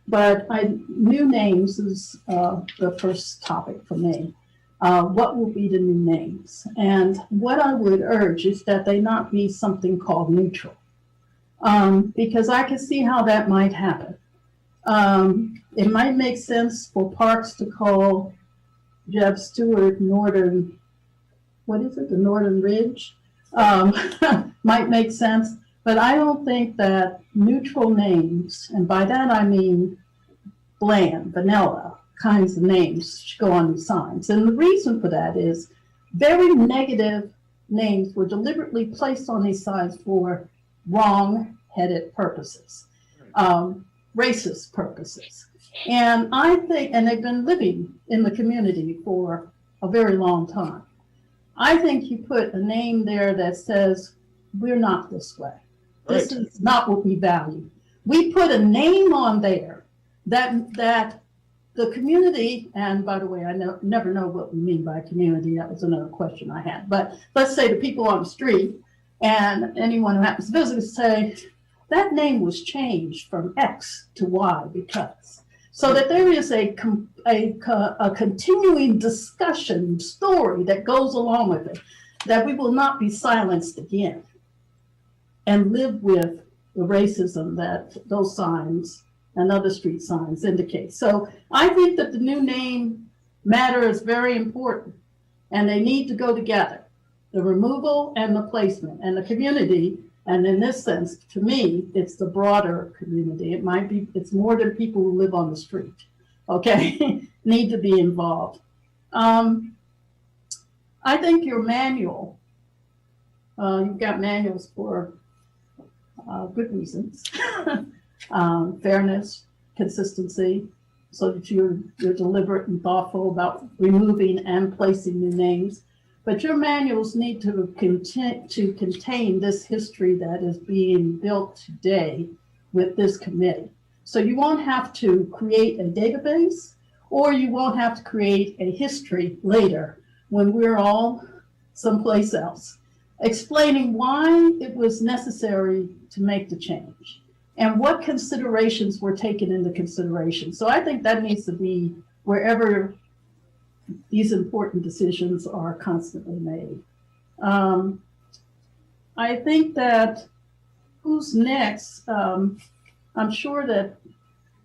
but new names is the first topic for me. What will be the new names? And what I would urge is that they not be something called neutral, because I can see how that might happen. It might make sense for parks to call Jeb Stewart Northern, what is it, the Northern Ridge? Might make sense, but I don't think that neutral names, and by that I mean bland, vanilla kinds of names, should go on these signs. And the reason for that is very negative names were deliberately placed on these signs for wrong-headed purposes, racist purposes. And I think, and they've been living in the community for a very long time. I think you put a name there that says, we're not this way. This is not what we value. We put a name on there that the community, and by the way, I never know what we mean by community. That was another question I had. But let's say the people on the street and anyone who happens to visit say, that name was changed from X to Y because. So that there is a continuing discussion story that goes along with it, that we will not be silenced again and live with the racism that those signs and other street signs indicate. So I think that the new name matter is very important, and they need to go together, the removal and the placement and the community. And in this sense, to me, it's the broader community. It might be, it's more than people who live on the street, okay, need to be involved. I think your manual, you've got manuals for good reasons, fairness, consistency, so that you're deliberate and thoughtful about removing and placing new names. But your manuals need to contain this history that is being built today with this committee. So you won't have to create a database, or you won't have to create a history later when we're all someplace else, explaining why it was necessary to make the change and what considerations were taken into consideration. So I think that needs to be wherever these important decisions are constantly made. I think that who's next, I'm sure that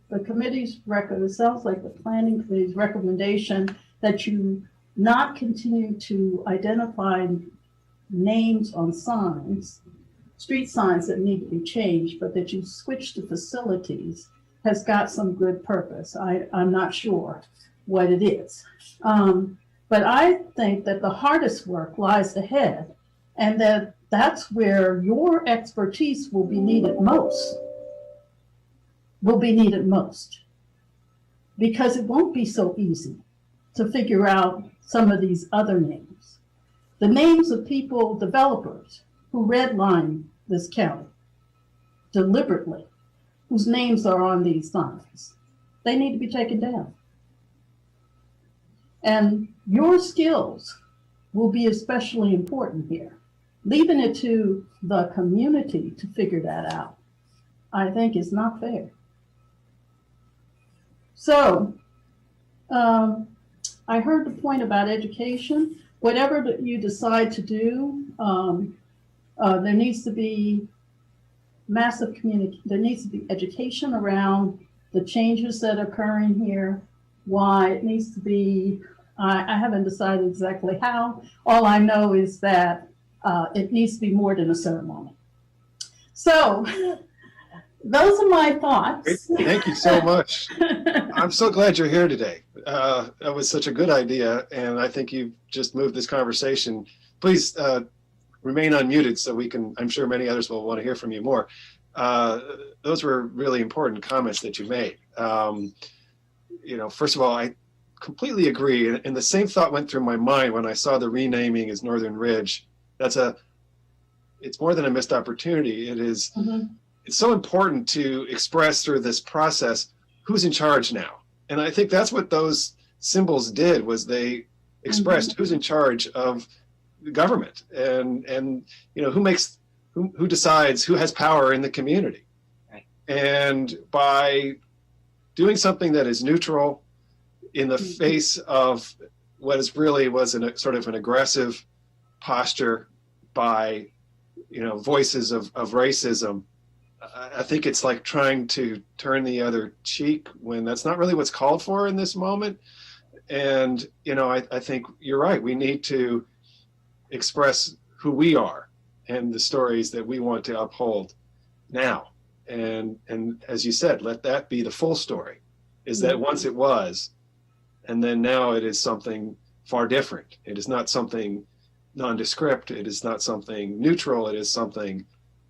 the committee's record, it sounds like the planning committee's recommendation that you not continue to identify names on signs, street signs that need to be changed, but that you switch to facilities has got some good purpose. I'm not sure what it is. But I think that the hardest work lies ahead, and that's where your expertise will be needed most, because it won't be so easy to figure out some of these other names. The names of people, developers, who redline this county deliberately, whose names are on these signs, they need to be taken down. And your skills will be especially important here. Leaving it to the community to figure that out, I think, is not fair. So I heard the point about education. Whatever that you decide to do, there needs to be massive there needs to be education around the changes that are occurring here, why it needs to be, I haven't decided exactly how. All I know is that it needs to be more than a ceremony. So those are my thoughts. Thank you so much. I'm so glad you're here today. That was such a good idea, and I think you've just moved this conversation. Please remain unmuted so we can, I'm sure many others will want to hear from you more. Those were really important comments that you made. First of all, I completely agree. And the same thought went through my mind when I saw the renaming as Northern Ridge. It's more than a missed opportunity. It is, it's so important to express through this process who's in charge now. And I think that's what those symbols did, was they expressed who's in charge of the government and who decides who has power in the community. Right. And by doing something that is neutral in the face of what is really was sort of an aggressive posture by voices of racism, I think it's like trying to turn the other cheek when that's not really what's called for in this moment. And I think you're right. We need to express who we are and the stories that we want to uphold now. And as you said, let that be the full story, is that once it was, and then now it is something far different. It is not something nondescript. It is not something neutral. It is something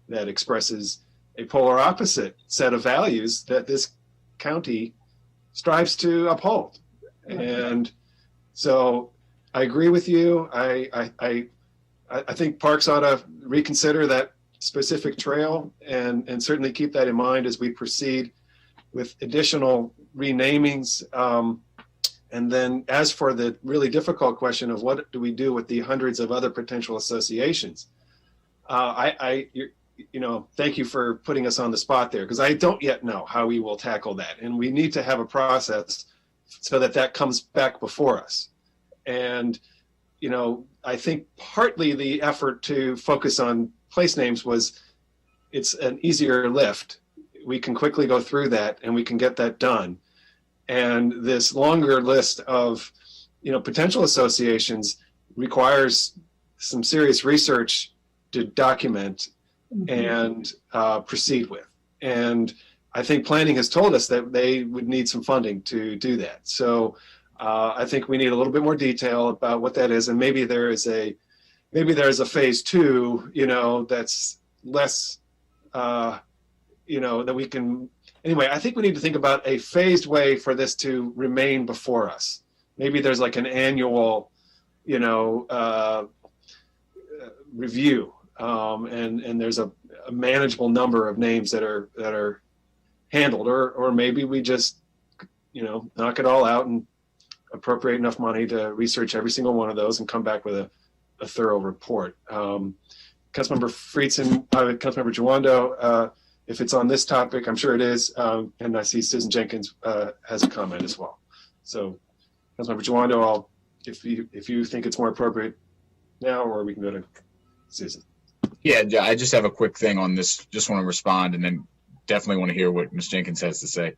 that expresses a polar opposite set of values that this county strives to uphold. And so I agree with you. I think parks ought to reconsider that specific trail and certainly keep that in mind as we proceed with additional renamings. And then as for the really difficult question of what do we do with the hundreds of other potential associations, thank you for putting us on the spot there, because I don't yet know how we will tackle that. And we need to have a process so that comes back before us. And, I think partly the effort to focus on place names was it's an easier lift. We can quickly go through that and we can get that done. And this longer list of, potential associations requires some serious research to document and proceed with. And I think planning has told us that they would need some funding to do that. So I think we need a little bit more detail about what that is. And maybe there's a phase 2, that's less, that we can, anyway, I think we need to think about a phased way for this to remain before us. Maybe there's like an annual, review, and there's a manageable number of names that are handled, or maybe we just, knock it all out and appropriate enough money to research every single one of those and come back with a thorough report. Councilmember Friedson, Councilmember Jawando, if it's on this topic, I'm sure it is, and I see Susan Jenkins has a comment as well. So, Councilmember Jawando, if you think it's more appropriate now, or we can go to Susan. Yeah, I just have a quick thing on this. Just want to respond, and then definitely want to hear what Ms. Jenkins has to say.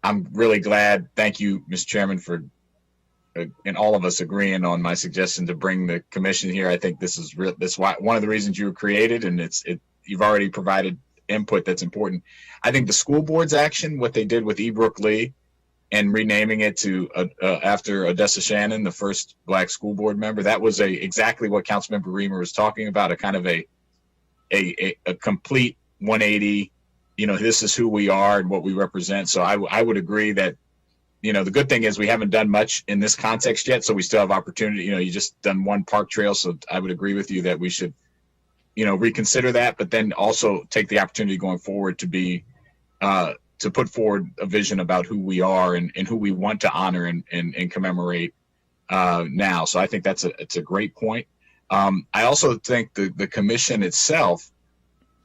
I'm really glad. Thank you, Mr. Chairman, for and all of us agreeing on my suggestion to bring the commission here. I think this is one of the reasons you were created, and you've already provided input that's important. I think the school board's action, what they did with Ebrook Lee, and renaming it to after Odessa Shannon, the first Black school board member, that was exactly what Councilmember Reamer was talking about, a kind of a complete 180. This is who we are and what we represent. So I would agree that, the good thing is we haven't done much in this context yet, so we still have opportunity. You just done one park trail, so I would agree with you that we should, reconsider that, but then also take the opportunity going forward to be to put forward a vision about who we are and who we want to honor and commemorate now. So I think it's a great point. I also think the commission itself,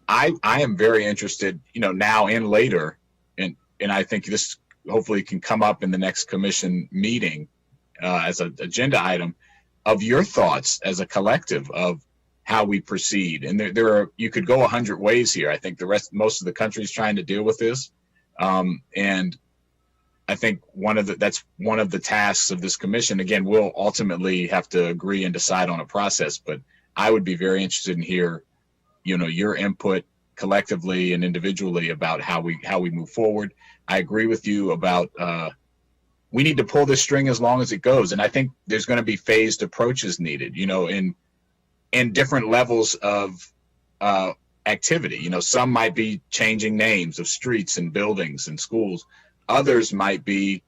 I am very interested, now and later, and I think this hopefully can come up in the next commission meeting as an agenda item, of your thoughts as a collective of how we proceed. And you could go 100 ways here. I think most of the country is trying to deal with this. And I think that's one of the tasks of this commission. Again, we'll ultimately have to agree and decide on a process, but I would be very interested in hear, your input collectively and individually about how we move forward. I agree with you about, we need to pull this string as long as it goes. And I think there's going to be phased approaches needed, in different levels of, activity. Some might be changing names of streets and buildings and schools. Others might be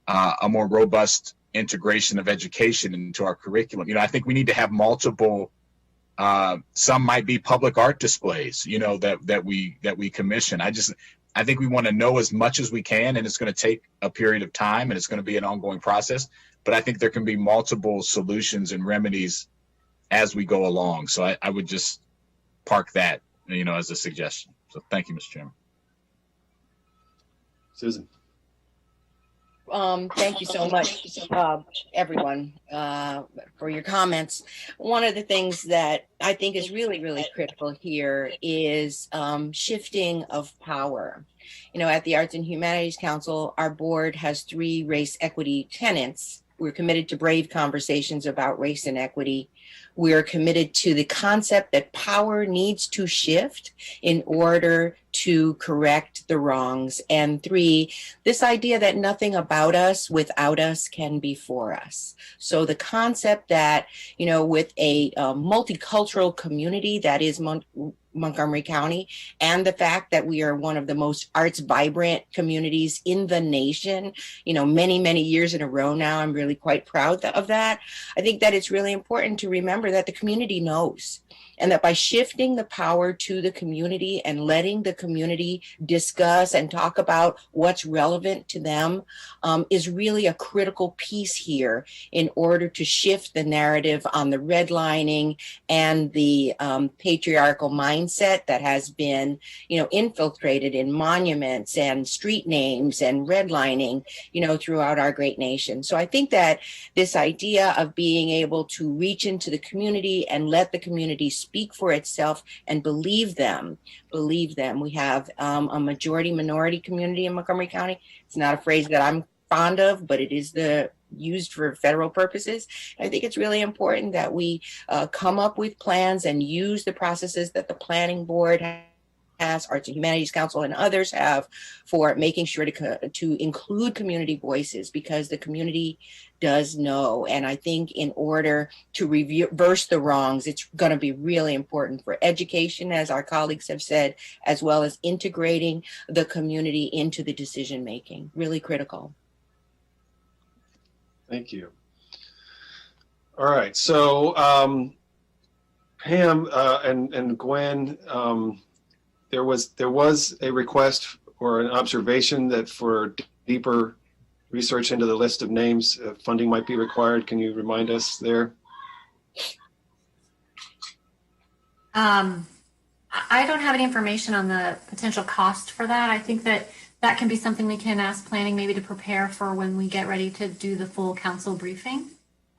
a more robust integration of education into our curriculum. I think we need to have multiple. Some might be public art displays. That we commission. I think we want to know as much as we can, and it's going to take a period of time, and it's going to be an ongoing process. But I think there can be multiple solutions and remedies as we go along. So I would just park that, as a suggestion. So thank you, Mr. Chairman. Susan. Thank you so much, everyone, for your comments. One of the things that I think is really, really critical here is shifting of power. At the Arts and Humanities Council, our board has 3 race equity tenets. We're committed to brave conversations about race and equity. We are committed to the concept that power needs to shift in order to correct the wrongs. And 3, this idea that nothing about us without us can be for us. So the concept that, with a multicultural community that is Montgomery County, and the fact that we are one of the most arts vibrant communities in the nation, many, many years in a row now, I'm really quite proud of that. I think that it's really important to remember that the community knows, and that by shifting the power to the community and letting the community discuss and talk about what's relevant to them is really a critical piece here in order to shift the narrative on the redlining and the patriarchal mindset mindset that has been, infiltrated in monuments and street names and redlining, throughout our great nation. So I think that this idea of being able to reach into the community and let the community speak for itself and believe them. We have a majority minority community in Montgomery County. It's not a phrase that I'm fond of, but it is used for federal purposes. I think it's really important that we come up with plans and use the processes that the planning board has, Arts and Humanities Council and others have, for making sure to include community voices, because the community does know. And I think in order to reverse the wrongs, it's going to be really important for education, as our colleagues have said, as well as integrating the community into the decision making. Really critical. Thank you. All right, so Pam and Gwen, there was a request or an observation that for deeper research into the list of names, funding might be required. Can you remind us there? I don't have any information on the potential cost for that. I think that can be something we can ask planning maybe to prepare for when we get ready to do the full council briefing.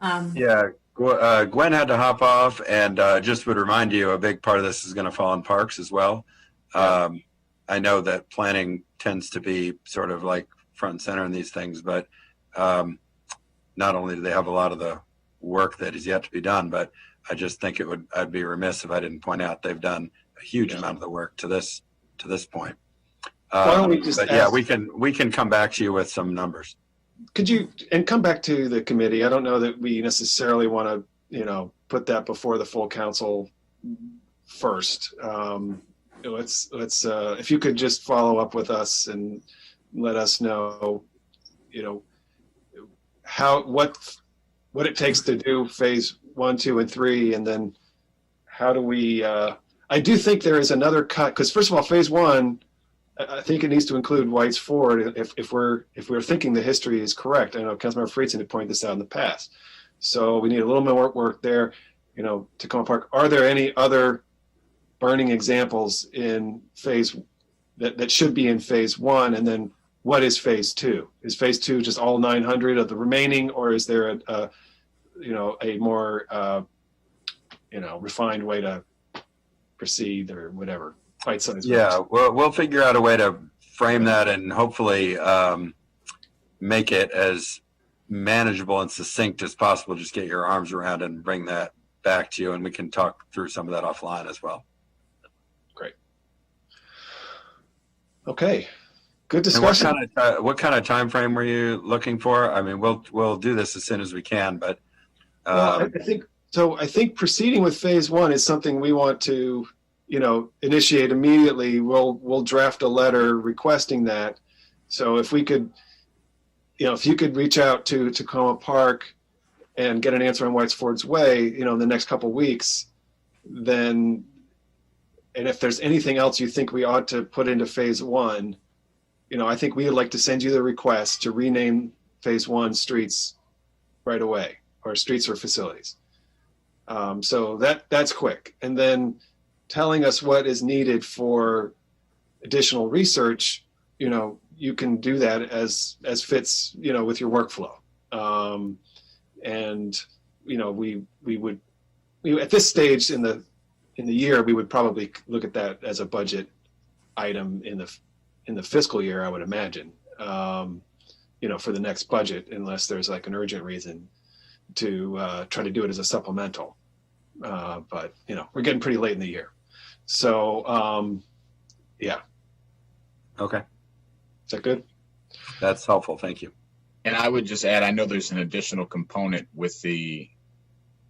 Yeah, Gwen had to hop off, and just would remind you, a big part of this is going to fall on parks as well. I know that planning tends to be sort of like front and center in these things, but not only do they have a lot of the work that is yet to be done, but I just think I'd be remiss if I didn't point out they've done a huge amount of the work to this point. Why don't we just yeah, we can come back to you with some numbers. Could you, and come back to the committee. I don't know that we necessarily want to, put that before the full council first. Let's if you could just follow up with us and let us know, what it takes to do phase 1, 2, and 3, and then how do we? I do think there is another cut, because first of all, phase 1. I think it needs to include White's Ford if we're thinking the history is correct. I know Councilmember Friedson had pointed this out in the past. So we need a little more work there, Tacoma Park. Are there any other burning examples in phase that should be in phase 1? And then what is phase 2? Is phase 2 just all 900 of the remaining, or is there a more refined way to proceed or whatever? Yeah, we'll figure out a way to frame that and hopefully make it as manageable and succinct as possible. Just get your arms around it and bring that back to you, and we can talk through some of that offline as well. Great. Okay. Good discussion. And what kind of time frame were you looking for? I mean, we'll do this as soon as we can, but I think proceeding with phase 1 is something we want to initiate immediately. We'll draft a letter requesting that. So if we could, if you could reach out to Tacoma Park and get an answer on White's Ford's Way, in the next couple of weeks, then, and if there's anything else you think we ought to put into phase 1, I think we would like to send you the request to rename phase 1 streets right away, or streets or facilities. So that's quick. And then telling us what is needed for additional research, you can do that as fits, with your workflow. And we would at this stage in the year, we would probably look at that as a budget item in the fiscal year, I would imagine, for the next budget, unless there's like an urgent reason to try to do it as a supplemental. But we're getting pretty late in the year. So, yeah. Okay. Is that good? That's helpful. Thank you. And I would just add, I know there's an additional component with the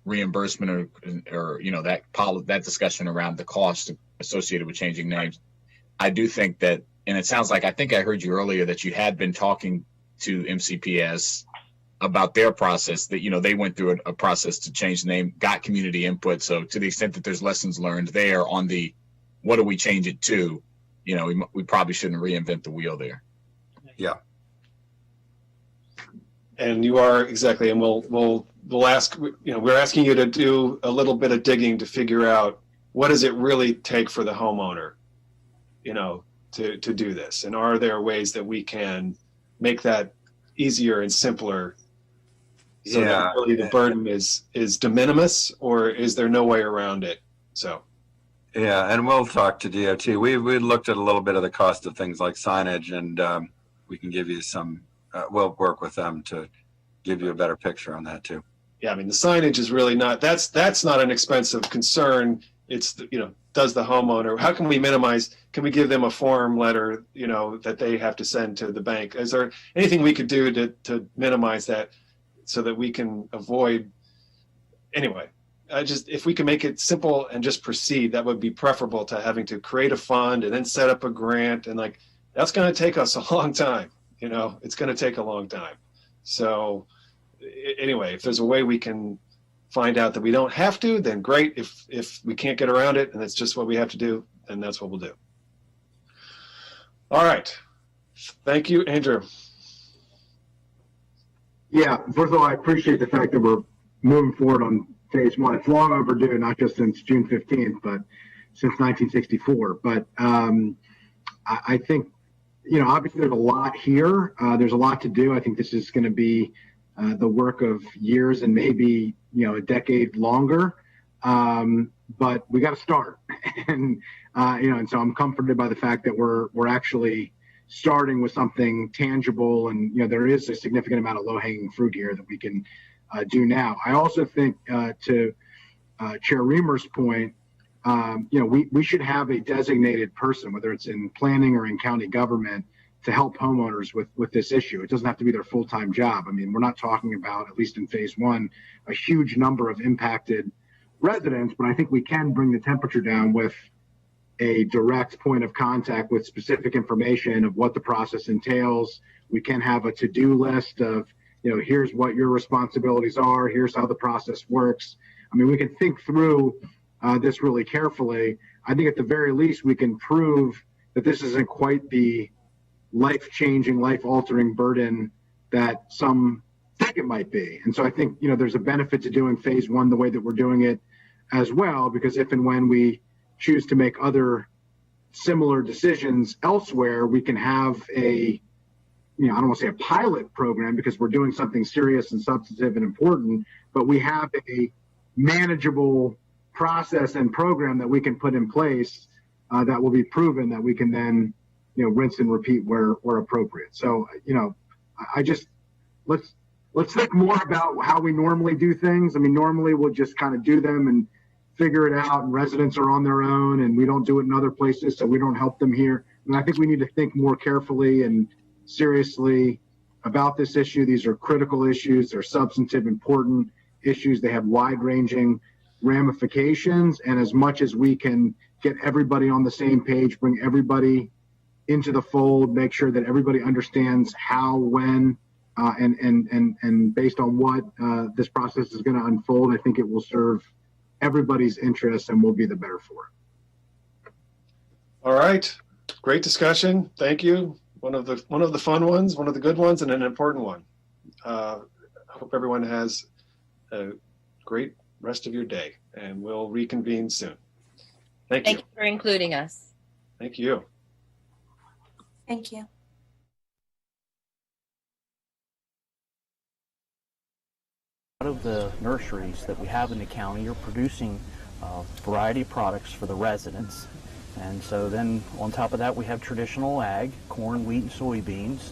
reimbursement or that discussion around the cost associated with changing names. I do think that, and it sounds like, I think I heard you earlier that you had been talking to MCPS about their process, that, they went through a process to change the name, got community input. So to the extent that there's lessons learned there on the, what do we change it to? We probably shouldn't reinvent the wheel there. Yeah. And you are exactly, and we'll ask, we're asking you to do a little bit of digging to figure out, what does it really take for the homeowner, you know, to do this? And are there ways that we can make that easier and simpler so that really the burden is de minimis, or is there no way around it? So. Yeah, and we'll talk to DOT. We looked at a little bit of the cost of things like signage, and we can give you some, we'll work with them to give you a better picture on that too. Yeah, I mean, the signage is really not, that's not an expensive concern. It's, you know, does the homeowner, how can we minimize, can we give them a form letter, you know, that they have to send to the bank? Is there anything we could do to minimize that so that we can avoid, anyway, if we can make it simple and just proceed, that would be preferable to having to create a fund and then set up a grant. And like, that's going to take us a long time. You know, it's going to take a long time. So anyway, if there's a way we can find out that we don't have to, then great. If we can't get around it and it's just what we have to do, then that's what we'll do. All right. Thank you, Andrew. Yeah, first of all, I appreciate the fact that we're moving forward on phase one. It's long overdue, not just since June 15th, but since 1964. But I think, you know, obviously there's a lot here. There's a lot to do. I think this is going to be the work of years and maybe, you know, a decade longer. But we got to start. And, you know, and so I'm comforted by the fact that we're actually starting with something tangible. And, you know, there is a significant amount of low-hanging fruit here that we can do now. I also think to Chair Reamer's point, you know, we should have a designated person, whether it's in planning or in county government, to help homeowners with this issue. It doesn't have to be their full-time job. I mean, we're not talking about, at least in phase one, a huge number of impacted residents, but I think we can bring the temperature down with a direct point of contact with specific information of what the process entails. We can have a to-do list of, you know, here's what your responsibilities are, here's how the process works. I mean, we can think through this really carefully. I think at the very least, we can prove that this isn't quite the life-changing, life-altering burden that some think it might be. And so I think, you know, there's a benefit to doing phase one the way that we're doing it as well, because if and when we choose to make other similar decisions elsewhere, we can have a, you know, I don't want to say a pilot program because we're doing something serious and substantive and important, but we have a manageable process and program that we can put in place that will be proven that we can then, you know, rinse and repeat where appropriate. So, you know, I just, let's think more about how we normally do things. I mean, normally we'll just kind of do them and figure it out, and residents are on their own and we don't do it in other places, so we don't help them here. And I think we need to think more carefully and seriously about this issue. These are critical issues. They're substantive, important issues. They have wide-ranging ramifications. And as much as we can get everybody on the same page, bring everybody into the fold, make sure that everybody understands how, when, and based on what this process is going to unfold, I think it will serve everybody's interests and we'll be the better for it. All right. Great discussion. Thank you. One of the fun ones, one of the good ones, and an important one. I hope everyone has a great rest of your day, and we'll reconvene soon. Thank you. Thank you for including us. Thank you. Thank you. A lot of the nurseries that we have in the county are producing a variety of products for the residents. And so then on top of that, we have traditional ag, corn, wheat, and soybeans.